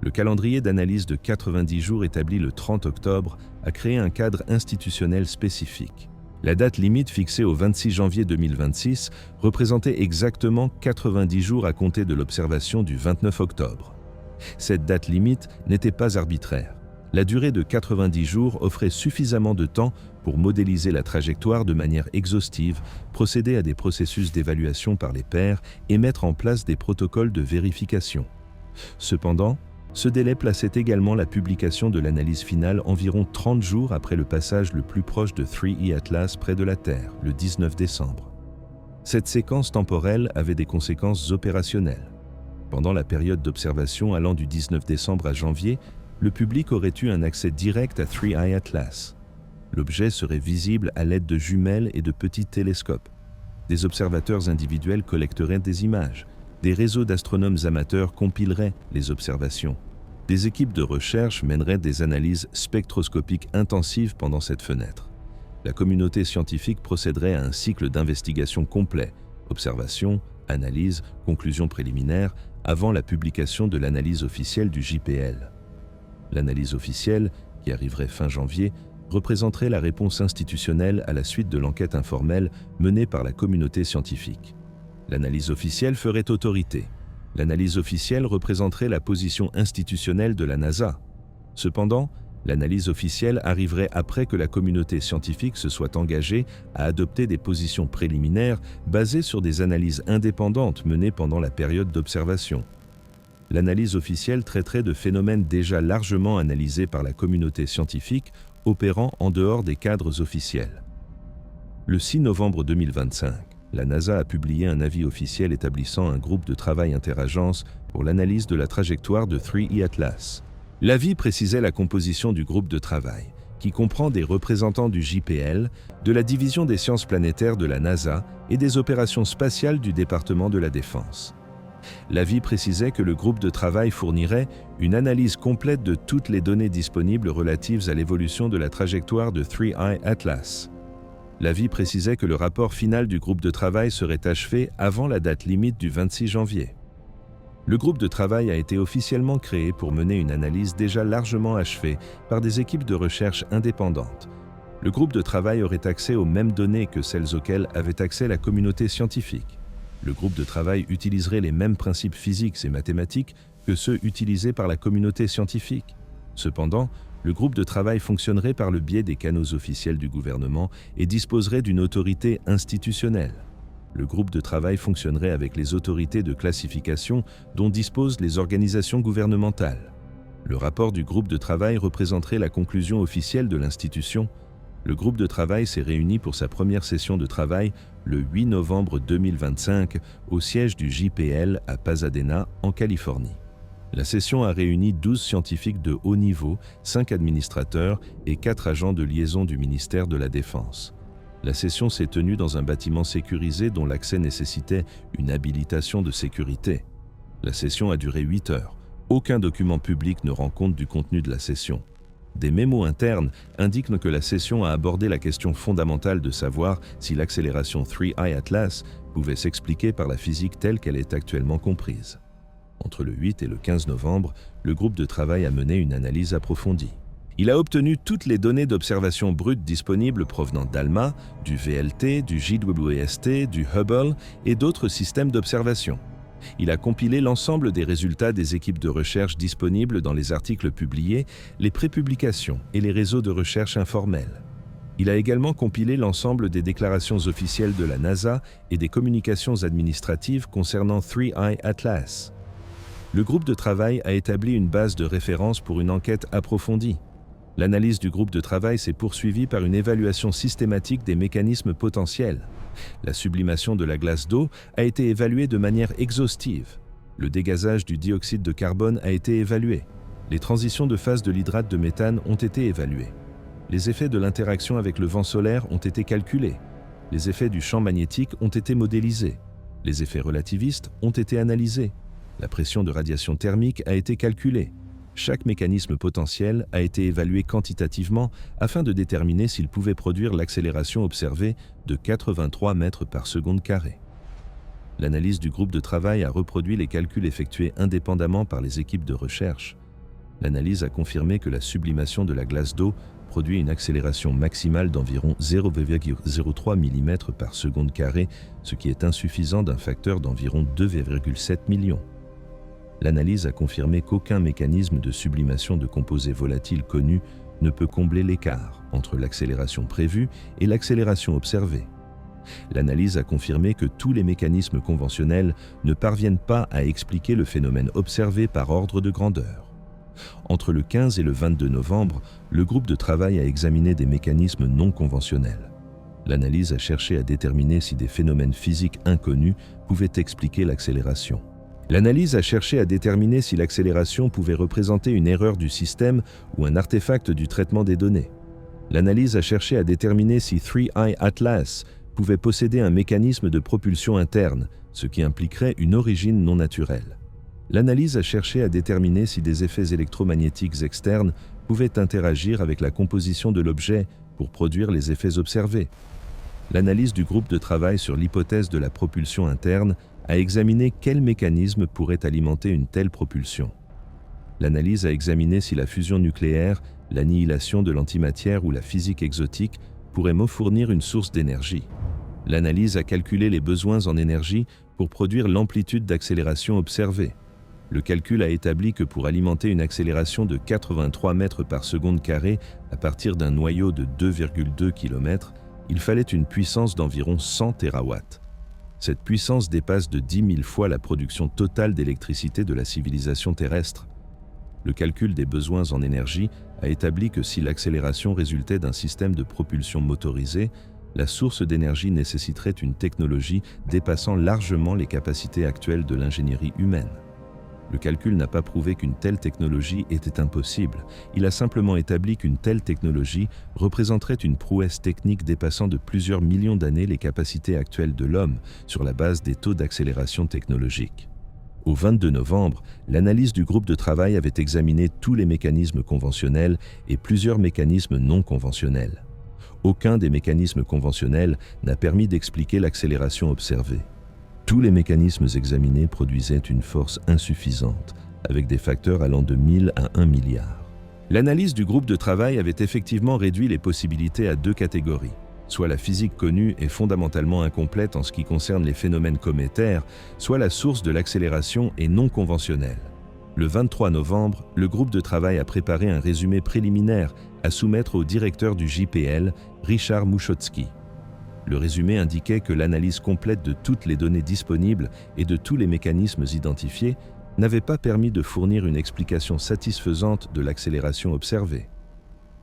Le calendrier d'analyse de 90 jours établi le 30 octobre a créé un cadre institutionnel spécifique. La date limite fixée au 26 janvier 2026 représentait exactement 90 jours à compter de l'observation du 29 octobre. Cette date limite n'était pas arbitraire. La durée de 90 jours offrait suffisamment de temps pour modéliser la trajectoire de manière exhaustive, procéder à des processus d'évaluation par les pairs et mettre en place des protocoles de vérification. Cependant, ce délai plaçait également la publication de l'analyse finale environ 30 jours après le passage le plus proche de 3E Atlas près de la Terre, le 19 décembre. Cette séquence temporelle avait des conséquences opérationnelles. Pendant la période d'observation allant du 19 décembre à janvier, le public aurait eu un accès direct à 3E Atlas. L'objet serait visible à l'aide de jumelles et de petits télescopes. Des observateurs individuels collecteraient des images. Des réseaux d'astronomes amateurs compileraient les observations. Des équipes de recherche mèneraient des analyses spectroscopiques intensives pendant cette fenêtre. La communauté scientifique procéderait à un cycle d'investigation complet, observation, analyse, conclusion préliminaire, avant la publication de l'analyse officielle du JPL. L'analyse officielle, qui arriverait fin janvier, représenterait la réponse institutionnelle à la suite de l'enquête informelle menée par la communauté scientifique. L'analyse officielle ferait autorité. L'analyse officielle représenterait la position institutionnelle de la NASA. Cependant, l'analyse officielle arriverait après que la communauté scientifique se soit engagée à adopter des positions préliminaires basées sur des analyses indépendantes menées pendant la période d'observation. L'analyse officielle traiterait de phénomènes déjà largement analysés par la communauté scientifique opérant en dehors des cadres officiels. Le 6 novembre 2025, la NASA a publié un avis officiel établissant un groupe de travail interagence pour l'analyse de la trajectoire de 3E Atlas. L'avis précisait la composition du groupe de travail, qui comprend des représentants du JPL, de la Division des sciences planétaires de la NASA et des opérations spatiales du département de la Défense. L'avis précisait que le groupe de travail fournirait une analyse complète de toutes les données disponibles relatives à l'évolution de la trajectoire de 3E Atlas. L'avis précisait que le rapport final du groupe de travail serait achevé avant la date limite du 26 janvier. Le groupe de travail a été officiellement créé pour mener une analyse déjà largement achevée par des équipes de recherche indépendantes. Le groupe de travail aurait accès aux mêmes données que celles auxquelles avait accès la communauté scientifique. Le groupe de travail utiliserait les mêmes principes physiques et mathématiques que ceux utilisés par la communauté scientifique. Cependant, le groupe de travail fonctionnerait par le biais des canaux officiels du gouvernement et disposerait d'une autorité institutionnelle. Le groupe de travail fonctionnerait avec les autorités de classification dont disposent les organisations gouvernementales. Le rapport du groupe de travail représenterait la conclusion officielle de l'institution. Le groupe de travail s'est réuni pour sa première session de travail le 8 novembre 2025 au siège du JPL à Pasadena, en Californie. La session a réuni 12 scientifiques de haut niveau, 5 administrateurs et 4 agents de liaison du ministère de la Défense. La session s'est tenue dans un bâtiment sécurisé dont l'accès nécessitait une habilitation de sécurité. La session a duré 8 heures. Aucun document public ne rend compte du contenu de la session. Des mémos internes indiquent que la session a abordé la question fondamentale de savoir si l'accélération 3E Atlas pouvait s'expliquer par la physique telle qu'elle est actuellement comprise. Entre le 8 et le 15 novembre, le groupe de travail a mené une analyse approfondie. Il a obtenu toutes les données d'observation brutes disponibles provenant d'ALMA, du VLT, du JWST, du Hubble et d'autres systèmes d'observation. Il a compilé l'ensemble des résultats des équipes de recherche disponibles dans les articles publiés, les prépublications et les réseaux de recherche informels. Il a également compilé l'ensemble des déclarations officielles de la NASA et des communications administratives concernant 3I Atlas. Le groupe de travail a établi une base de référence pour une enquête approfondie. L'analyse du groupe de travail s'est poursuivie par une évaluation systématique des mécanismes potentiels. La sublimation de la glace d'eau a été évaluée de manière exhaustive. Le dégazage du dioxyde de carbone a été évalué. Les transitions de phase de l'hydrate de méthane ont été évaluées. Les effets de l'interaction avec le vent solaire ont été calculés. Les effets du champ magnétique ont été modélisés. Les effets relativistes ont été analysés. La pression de radiation thermique a été calculée. Chaque mécanisme potentiel a été évalué quantitativement afin de déterminer s'il pouvait produire l'accélération observée de 83 mètres par seconde carrée. L'analyse du groupe de travail a reproduit les calculs effectués indépendamment par les équipes de recherche. L'analyse a confirmé que la sublimation de la glace d'eau produit une accélération maximale d'environ 0,03 mm par seconde carrée, ce qui est insuffisant d'un facteur d'environ 2,7 millions. L'analyse a confirmé qu'aucun mécanisme de sublimation de composés volatiles connu ne peut combler l'écart entre l'accélération prévue et l'accélération observée. L'analyse a confirmé que tous les mécanismes conventionnels ne parviennent pas à expliquer le phénomène observé par ordre de grandeur. Entre le 15 et le 22 novembre, le groupe de travail a examiné des mécanismes non conventionnels. L'analyse a cherché à déterminer si des phénomènes physiques inconnus pouvaient expliquer l'accélération. L'analyse a cherché à déterminer si l'accélération pouvait représenter une erreur du système ou un artefact du traitement des données. L'analyse a cherché à déterminer si 3I Atlas pouvait posséder un mécanisme de propulsion interne, ce qui impliquerait une origine non naturelle. L'analyse a cherché à déterminer si des effets électromagnétiques externes pouvaient interagir avec la composition de l'objet pour produire les effets observés. L'analyse du groupe de travail sur l'hypothèse de la propulsion interne a examiné quel mécanisme pourrait alimenter une telle propulsion. L'analyse a examiné si la fusion nucléaire, l'annihilation de l'antimatière ou la physique exotique pourraient me fournir une source d'énergie. L'analyse a calculé les besoins en énergie pour produire l'amplitude d'accélération observée. Le calcul a établi que pour alimenter une accélération de 83 mètres par seconde carrée à partir d'un noyau de 2,2 km, il fallait une puissance d'environ 100 TW. Cette puissance dépasse de 10 000 fois la production totale d'électricité de la civilisation terrestre. Le calcul des besoins en énergie a établi que si l'accélération résultait d'un système de propulsion motorisé, la source d'énergie nécessiterait une technologie dépassant largement les capacités actuelles de l'ingénierie humaine. Le calcul n'a pas prouvé qu'une telle technologie était impossible, il a simplement établi qu'une telle technologie représenterait une prouesse technique dépassant de plusieurs millions d'années les capacités actuelles de l'homme sur la base des taux d'accélération technologique. Au 22 novembre, l'analyse du groupe de travail avait examiné tous les mécanismes conventionnels et plusieurs mécanismes non conventionnels. Aucun des mécanismes conventionnels n'a permis d'expliquer l'accélération observée. Tous les mécanismes examinés produisaient une force insuffisante, avec des facteurs allant de 1000 à 1 milliard. L'analyse du groupe de travail avait effectivement réduit les possibilités à deux catégories. Soit la physique connue est fondamentalement incomplète en ce qui concerne les phénomènes cométaires, soit la source de l'accélération est non conventionnelle. Le 23 novembre, le groupe de travail a préparé un résumé préliminaire à soumettre au directeur du JPL, Richard Mouchotsky. Le résumé indiquait que l'analyse complète de toutes les données disponibles et de tous les mécanismes identifiés n'avait pas permis de fournir une explication satisfaisante de l'accélération observée.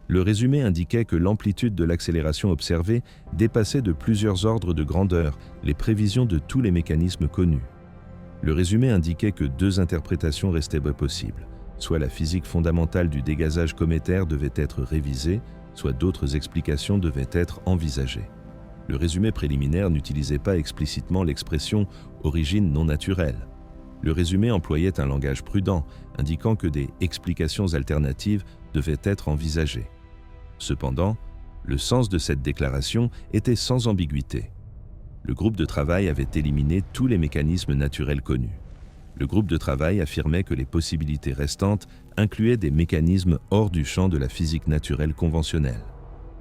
Le résumé indiquait que l'amplitude de l'accélération observée dépassait de plusieurs ordres de grandeur les prévisions de tous les mécanismes connus. Le résumé indiquait que deux interprétations restaient possibles, soit la physique fondamentale du dégazage cométaire devait être révisée, soit d'autres explications devaient être envisagées. Le résumé préliminaire n'utilisait pas explicitement l'expression « origine non naturelle ». Le résumé employait un langage prudent, indiquant que des explications alternatives devaient être envisagées. Cependant, le sens de cette déclaration était sans ambiguïté. Le groupe de travail avait éliminé tous les mécanismes naturels connus. Le groupe de travail affirmait que les possibilités restantes incluaient des mécanismes hors du champ de la physique naturelle conventionnelle.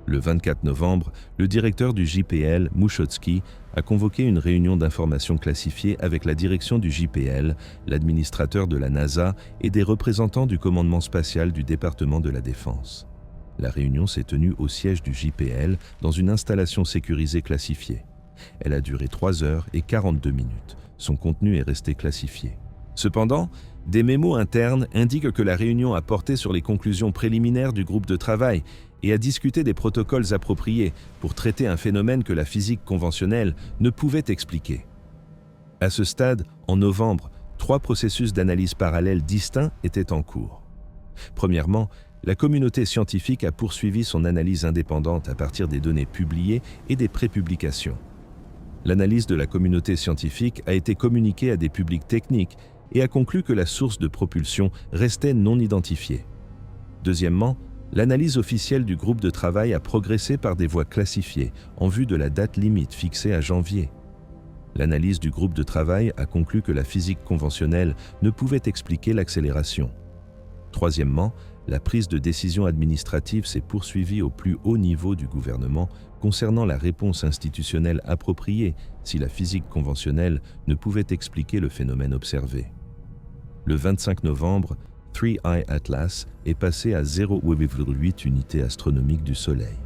Le 24 novembre, le directeur du JPL, Muchotsky, a convoqué une réunion d'information classifiée avec la direction du JPL, l'administrateur de la NASA et des représentants du commandement spatial du département de la Défense. La réunion s'est tenue au siège du JPL dans une installation sécurisée classifiée. Elle a duré 3 heures et 42 minutes. Son contenu est resté classifié. Cependant, des mémos internes indiquent que la réunion a porté sur les conclusions préliminaires du groupe de travail et a discuté des protocoles appropriés pour traiter un phénomène que la physique conventionnelle ne pouvait expliquer. À ce stade, en novembre, 3 processus d'analyse parallèles distincts étaient en cours. Premièrement, la communauté scientifique a poursuivi son analyse indépendante à partir des données publiées et des prépublications. L'analyse de la communauté scientifique a été communiquée à des publics techniques et a conclu que la source de propulsion restait non identifiée. Deuxièmement, l'analyse officielle du groupe de travail a progressé par des voies classifiées en vue de la date limite fixée à janvier. L'analyse du groupe de travail a conclu que la physique conventionnelle ne pouvait expliquer l'accélération. Troisièmement, la prise de décision administrative s'est poursuivie au plus haut niveau du gouvernement concernant la réponse institutionnelle appropriée si la physique conventionnelle ne pouvait expliquer le phénomène observé. Le 25 novembre, 3I Atlas est passé à 0,8 unités astronomiques du Soleil.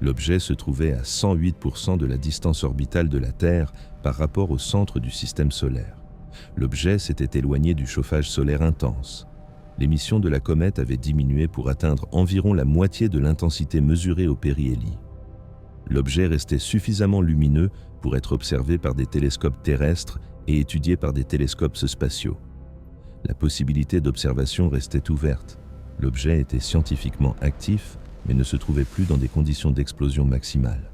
L'objet se trouvait à 108% de la distance orbitale de la Terre par rapport au centre du système solaire. L'objet s'était éloigné du chauffage solaire intense. L'émission de la comète avait diminué pour atteindre environ la moitié de l'intensité mesurée au périhélie. L'objet restait suffisamment lumineux pour être observé par des télescopes terrestres et étudié par des télescopes spatiaux. La possibilité d'observation restait ouverte. L'objet était scientifiquement actif, mais ne se trouvait plus dans des conditions d'explosion maximale.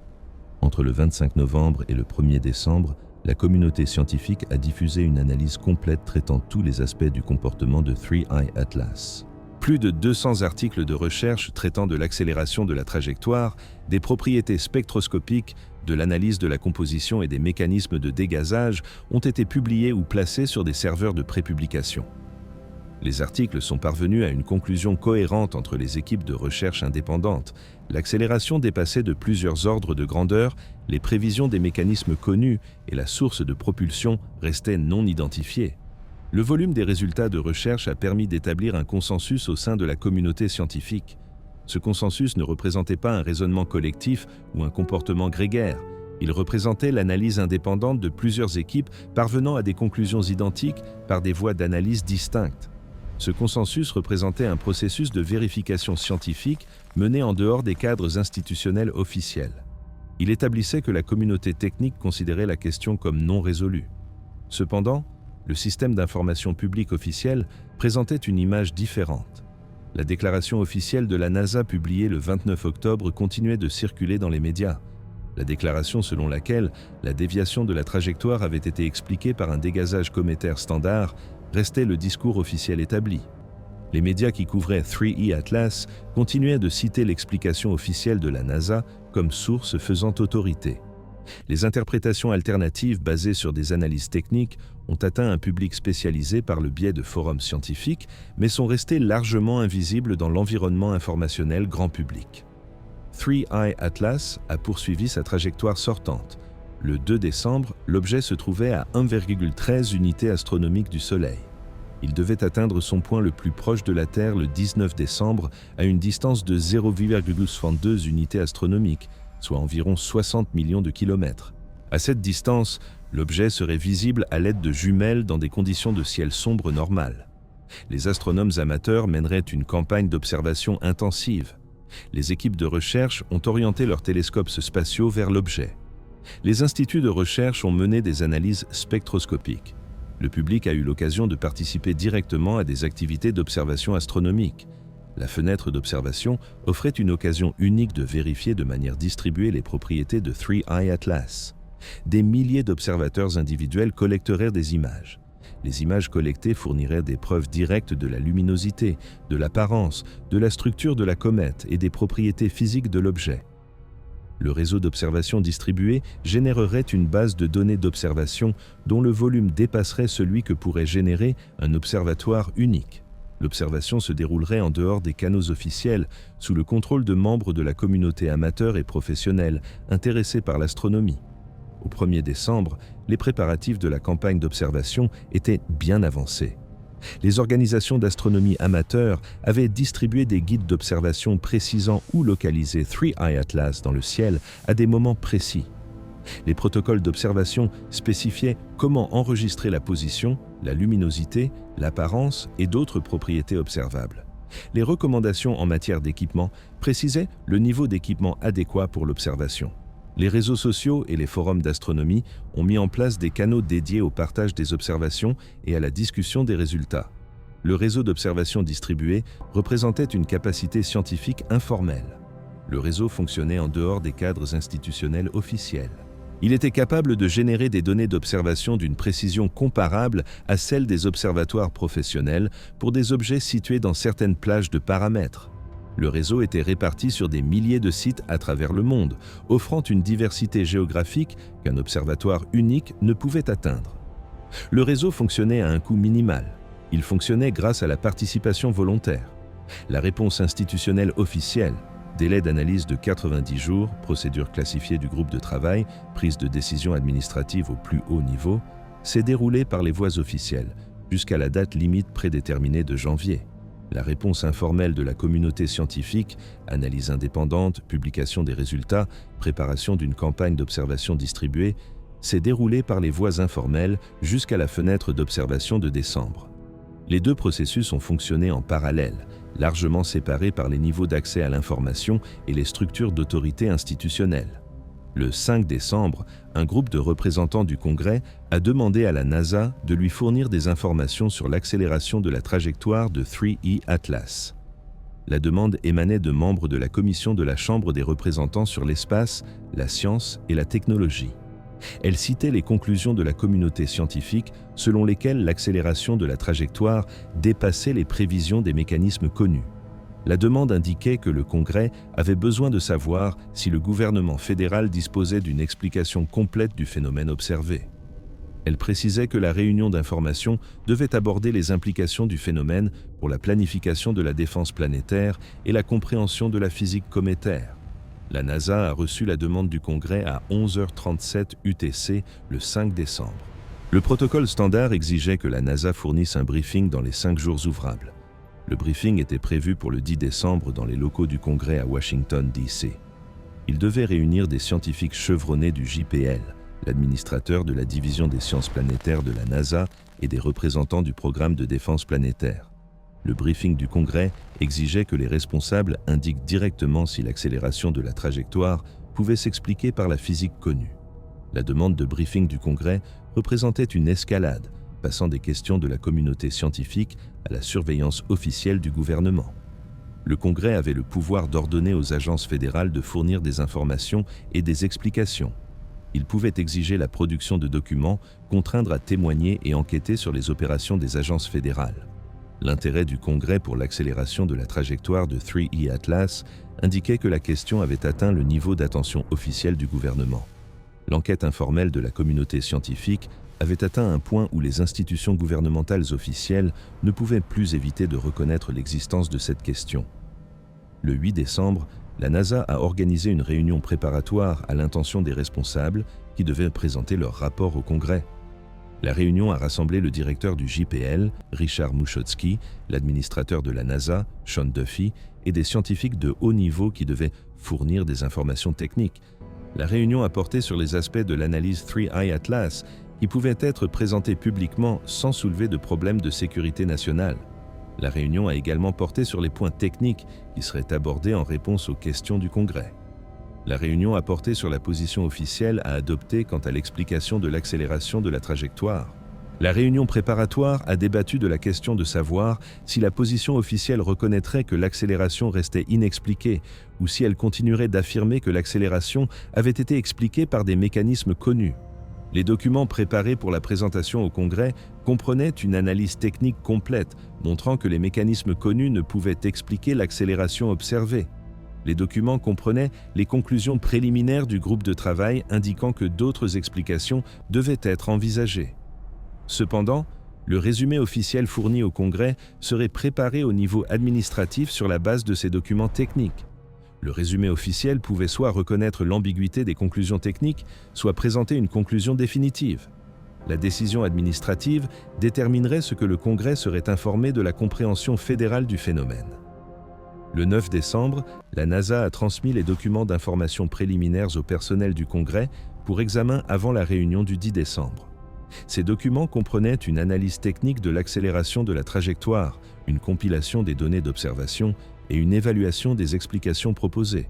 Entre le 25 novembre et le 1er décembre, la communauté scientifique a diffusé une analyse complète traitant tous les aspects du comportement de 3I Atlas. Plus de 200 articles de recherche traitant de l'accélération de la trajectoire, des propriétés spectroscopiques, de l'analyse de la composition et des mécanismes de dégazage ont été publiés ou placés sur des serveurs de prépublication. Les articles sont parvenus à une conclusion cohérente entre les équipes de recherche indépendantes. L'accélération dépassait de plusieurs ordres de grandeur, les prévisions des mécanismes connus et la source de propulsion restaient non identifiées. Le volume des résultats de recherche a permis d'établir un consensus au sein de la communauté scientifique. Ce consensus ne représentait pas un raisonnement collectif ou un comportement grégaire. Il représentait l'analyse indépendante de plusieurs équipes parvenant à des conclusions identiques par des voies d'analyse distinctes. Ce consensus représentait un processus de vérification scientifique mené en dehors des cadres institutionnels officiels. Il établissait que la communauté technique considérait la question comme non résolue. Cependant, le système d'information publique officiel présentait une image différente. La déclaration officielle de la NASA publiée le 29 octobre continuait de circuler dans les médias. La déclaration selon laquelle la déviation de la trajectoire avait été expliquée par un dégazage cométaire standard restait le discours officiel établi. Les médias qui couvraient 3I Atlas continuaient de citer l'explication officielle de la NASA comme source faisant autorité. Les interprétations alternatives basées sur des analyses techniques ont atteint un public spécialisé par le biais de forums scientifiques, mais sont restées largement invisibles dans l'environnement informationnel grand public. 3I Atlas a poursuivi sa trajectoire sortante. Le 2 décembre, l'objet se trouvait à 1,13 unités astronomiques du Soleil. Il devait atteindre son point le plus proche de la Terre le 19 décembre à une distance de 0,62 unités astronomiques, soit environ 60 millions de kilomètres. À cette distance, l'objet serait visible à l'aide de jumelles dans des conditions de ciel sombre normales. Les astronomes amateurs mèneraient une campagne d'observation intensive. Les équipes de recherche ont orienté leurs télescopes spatiaux vers l'objet. Les instituts de recherche ont mené des analyses spectroscopiques. Le public a eu l'occasion de participer directement à des activités d'observation astronomique. La fenêtre d'observation offrait une occasion unique de vérifier de manière distribuée les propriétés de 3I Atlas. Des milliers d'observateurs individuels collecteraient des images. Les images collectées fourniraient des preuves directes de la luminosité, de l'apparence, de la structure de la comète et des propriétés physiques de l'objet. Le réseau d'observation distribué générerait une base de données d'observation dont le volume dépasserait celui que pourrait générer un observatoire unique. L'observation se déroulerait en dehors des canaux officiels, sous le contrôle de membres de la communauté amateur et professionnelle intéressés par l'astronomie. Au 1er décembre, les préparatifs de la campagne d'observation étaient bien avancés. Les organisations d'astronomie amateurs avaient distribué des guides d'observation précisant où localiser 3i Atlas dans le ciel à des moments précis. Les protocoles d'observation spécifiaient comment enregistrer la position, la luminosité, l'apparence et d'autres propriétés observables. Les recommandations en matière d'équipement précisaient le niveau d'équipement adéquat pour l'observation. Les réseaux sociaux et les forums d'astronomie ont mis en place des canaux dédiés au partage des observations et à la discussion des résultats. Le réseau d'observation distribué représentait une capacité scientifique informelle. Le réseau fonctionnait en dehors des cadres institutionnels officiels. Il était capable de générer des données d'observation d'une précision comparable à celle des observatoires professionnels pour des objets situés dans certaines plages de paramètres. Le réseau était réparti sur des milliers de sites à travers le monde, offrant une diversité géographique qu'un observatoire unique ne pouvait atteindre. Le réseau fonctionnait à un coût minimal. Il fonctionnait grâce à la participation volontaire. La réponse institutionnelle officielle, délai d'analyse de 90 jours, procédure classifiée du groupe de travail, prise de décision administrative au plus haut niveau, s'est déroulée par les voies officielles, jusqu'à la date limite prédéterminée de janvier. La réponse informelle de la communauté scientifique, analyse indépendante, publication des résultats, préparation d'une campagne d'observation distribuée, s'est déroulée par les voies informelles jusqu'à la fenêtre d'observation de décembre. Les deux processus ont fonctionné en parallèle, largement séparés par les niveaux d'accès à l'information et les structures d'autorité institutionnelles. Le 5 décembre, un groupe de représentants du Congrès a demandé à la NASA de lui fournir des informations sur l'accélération de la trajectoire de 3i Atlas. La demande émanait de membres de la commission de la Chambre des représentants sur l'espace, la science et la technologie. Elle citait les conclusions de la communauté scientifique selon lesquelles l'accélération de la trajectoire dépassait les prévisions des mécanismes connus. La demande indiquait que le Congrès avait besoin de savoir si le gouvernement fédéral disposait d'une explication complète du phénomène observé. Elle précisait que la réunion d'information devait aborder les implications du phénomène pour la planification de la défense planétaire et la compréhension de la physique cométaire. La NASA a reçu la demande du Congrès à 11h37 UTC le 5 décembre. Le protocole standard exigeait que la NASA fournisse un briefing dans les 5 jours ouvrables. Le briefing était prévu pour le 10 décembre dans les locaux du Congrès à Washington, D.C. Il devait réunir des scientifiques chevronnés du JPL, l'administrateur de la division des sciences planétaires de la NASA et des représentants du programme de défense planétaire. Le briefing du Congrès exigeait que les responsables indiquent directement si l'accélération de la trajectoire pouvait s'expliquer par la physique connue. La demande de briefing du Congrès représentait une escalade, passant des questions de la communauté scientifique à la surveillance officielle du gouvernement. Le Congrès avait le pouvoir d'ordonner aux agences fédérales de fournir des informations et des explications. Il pouvait exiger la production de documents, contraindre à témoigner et enquêter sur les opérations des agences fédérales. L'intérêt du Congrès pour l'accélération de la trajectoire de 3i Atlas indiquait que la question avait atteint le niveau d'attention officiel du gouvernement. L'enquête informelle de la communauté scientifique avait atteint un point où les institutions gouvernementales officielles ne pouvaient plus éviter de reconnaître l'existence de cette question. Le 8 décembre, la NASA a organisé une réunion préparatoire à l'intention des responsables qui devaient présenter leur rapport au Congrès. La réunion a rassemblé le directeur du JPL, Richard Muchotsky, l'administrateur de la NASA, Sean Duffy, et des scientifiques de haut niveau qui devaient fournir des informations techniques. La réunion a porté sur les aspects de l'analyse 3i Atlas qui pouvaient être présentés publiquement sans soulever de problèmes de sécurité nationale. La réunion a également porté sur les points techniques qui seraient abordés en réponse aux questions du Congrès. La réunion a porté sur la position officielle à adopter quant à l'explication de l'accélération de la trajectoire. La réunion préparatoire a débattu de la question de savoir si la position officielle reconnaîtrait que l'accélération restait inexpliquée ou si elle continuerait d'affirmer que l'accélération avait été expliquée par des mécanismes connus. Les documents préparés pour la présentation au Congrès comprenaient une analyse technique complète, montrant que les mécanismes connus ne pouvaient expliquer l'accélération observée. Les documents comprenaient les conclusions préliminaires du groupe de travail indiquant que d'autres explications devaient être envisagées. Cependant, le résumé officiel fourni au Congrès serait préparé au niveau administratif sur la base de ces documents techniques. Le résumé officiel pouvait soit reconnaître l'ambiguïté des conclusions techniques, soit présenter une conclusion définitive. La décision administrative déterminerait ce que le Congrès serait informé de la compréhension fédérale du phénomène. Le 9 décembre, la NASA a transmis les documents d'information préliminaires au personnel du Congrès pour examen avant la réunion du 10 décembre. Ces documents comprenaient une analyse technique de l'accélération de la trajectoire, une compilation des données d'observation et une évaluation des explications proposées.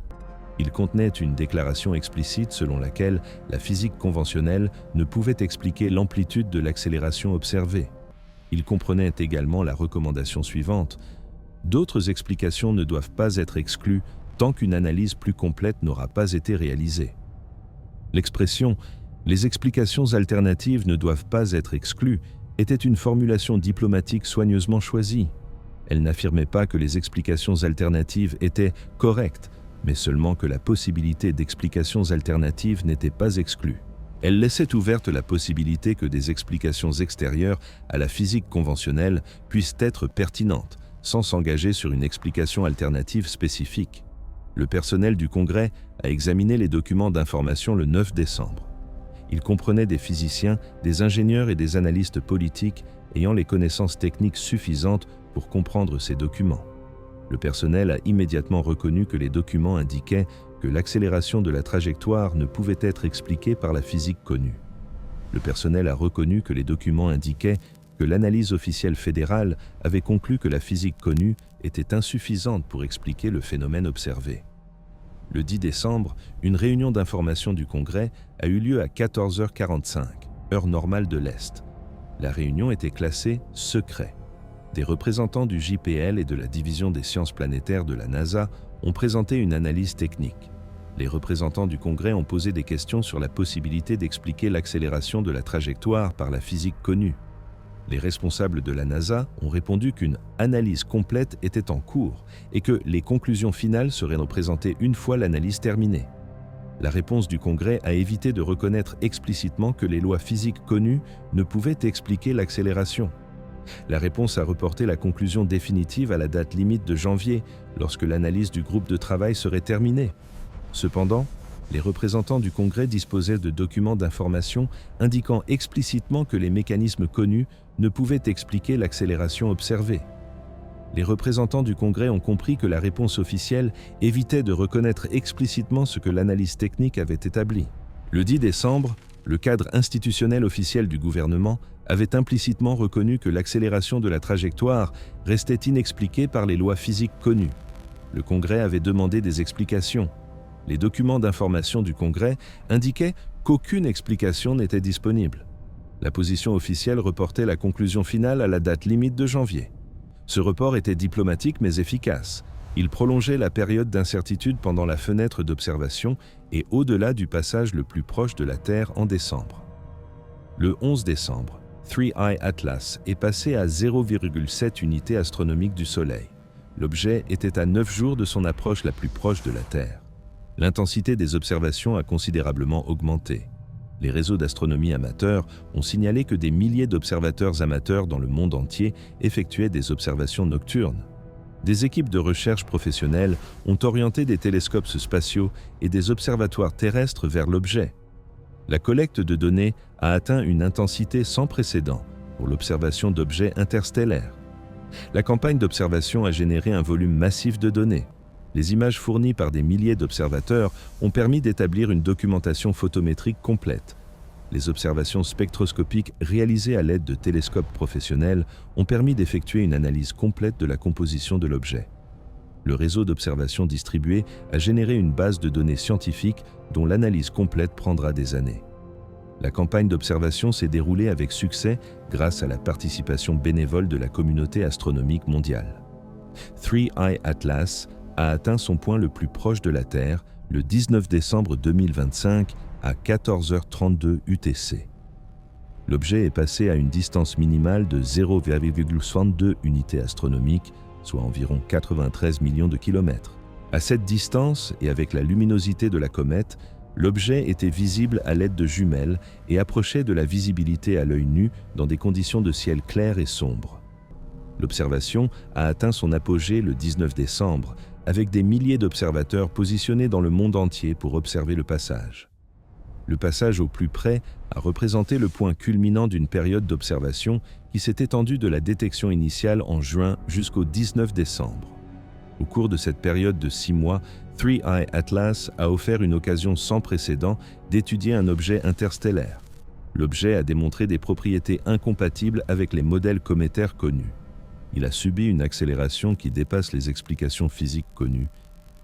Ils contenaient une déclaration explicite selon laquelle la physique conventionnelle ne pouvait expliquer l'amplitude de l'accélération observée. Ils comprenaient également la recommandation suivante: d'autres explications ne doivent pas être exclues tant qu'une analyse plus complète n'aura pas été réalisée. L'expression « les explications alternatives ne doivent pas être exclues » était une formulation diplomatique soigneusement choisie. Elle n'affirmait pas que les explications alternatives étaient correctes, mais seulement que la possibilité d'explications alternatives n'était pas exclue. Elle laissait ouverte la possibilité que des explications extérieures à la physique conventionnelle puissent être pertinentes, sans s'engager sur une explication alternative spécifique. Le personnel du Congrès a examiné les documents d'information le 9 décembre. Il comprenait des physiciens, des ingénieurs et des analystes politiques ayant les connaissances techniques suffisantes pour comprendre ces documents. Le personnel a immédiatement reconnu que les documents indiquaient que l'accélération de la trajectoire ne pouvait être expliquée par la physique connue. Le personnel a reconnu que les documents indiquaient que l'analyse officielle fédérale avait conclu que la physique connue était insuffisante pour expliquer le phénomène observé. Le 10 décembre, une réunion d'information du Congrès a eu lieu à 14h45, heure normale de l'Est. La réunion était classée « secret ». Des représentants du JPL et de la Division des sciences planétaires de la NASA ont présenté une analyse technique. Les représentants du Congrès ont posé des questions sur la possibilité d'expliquer l'accélération de la trajectoire par la physique connue. Les responsables de la NASA ont répondu qu'une analyse complète était en cours et que les conclusions finales seraient présentées une fois l'analyse terminée. La réponse du Congrès a évité de reconnaître explicitement que les lois physiques connues ne pouvaient expliquer l'accélération. La réponse a reporté la conclusion définitive à la date limite de janvier, lorsque l'analyse du groupe de travail serait terminée. Cependant, les représentants du Congrès disposaient de documents d'information indiquant explicitement que les mécanismes connus ne pouvaient expliquer l'accélération observée. Les représentants du Congrès ont compris que la réponse officielle évitait de reconnaître explicitement ce que l'analyse technique avait établi. Le 10 décembre, le cadre institutionnel officiel du gouvernement avait implicitement reconnu que l'accélération de la trajectoire restait inexpliquée par les lois physiques connues. Le Congrès avait demandé des explications. Les documents d'information du Congrès indiquaient qu'aucune explication n'était disponible. La position officielle reportait la conclusion finale à la date limite de janvier. Ce report était diplomatique mais efficace. Il prolongeait la période d'incertitude pendant la fenêtre d'observation et au-delà du passage le plus proche de la Terre en décembre. Le 11 décembre, 3I Atlas est passé à 0,7 unités astronomiques du Soleil. L'objet était à 9 jours de son approche la plus proche de la Terre. L'intensité des observations a considérablement augmenté. Les réseaux d'astronomie amateurs ont signalé que des milliers d'observateurs amateurs dans le monde entier effectuaient des observations nocturnes. Des équipes de recherche professionnelles ont orienté des télescopes spatiaux et des observatoires terrestres vers l'objet. La collecte de données a atteint une intensité sans précédent pour l'observation d'objets interstellaires. La campagne d'observation a généré un volume massif de données. Les images fournies par des milliers d'observateurs ont permis d'établir une documentation photométrique complète. Les observations spectroscopiques réalisées à l'aide de télescopes professionnels ont permis d'effectuer une analyse complète de la composition de l'objet. Le réseau d'observation distribué a généré une base de données scientifiques dont l'analyse complète prendra des années. La campagne d'observation s'est déroulée avec succès grâce à la participation bénévole de la communauté astronomique mondiale. 3I Atlas a atteint son point le plus proche de la Terre le 19 décembre 2025 à 14h32 UTC. L'objet est passé à une distance minimale de 0,62 unités astronomiques, soit environ 93 millions de kilomètres. À cette distance et avec la luminosité de la comète, l'objet était visible à l'aide de jumelles et approchait de la visibilité à l'œil nu dans des conditions de ciel clair et sombre. L'observation a atteint son apogée le 19 décembre, avec des milliers d'observateurs positionnés dans le monde entier pour observer le passage. Le passage au plus près a représenté le point culminant d'une période d'observation qui s'est étendue de la détection initiale en juin jusqu'au 19 décembre. Au cours de cette période de 6 mois, 3i Atlas a offert une occasion sans précédent d'étudier un objet interstellaire. L'objet a démontré des propriétés incompatibles avec les modèles cométaires connus. Il a subi une accélération qui dépasse les explications physiques connues.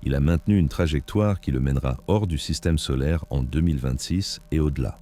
Il a maintenu une trajectoire qui le mènera hors du système solaire en 2026 et au-delà.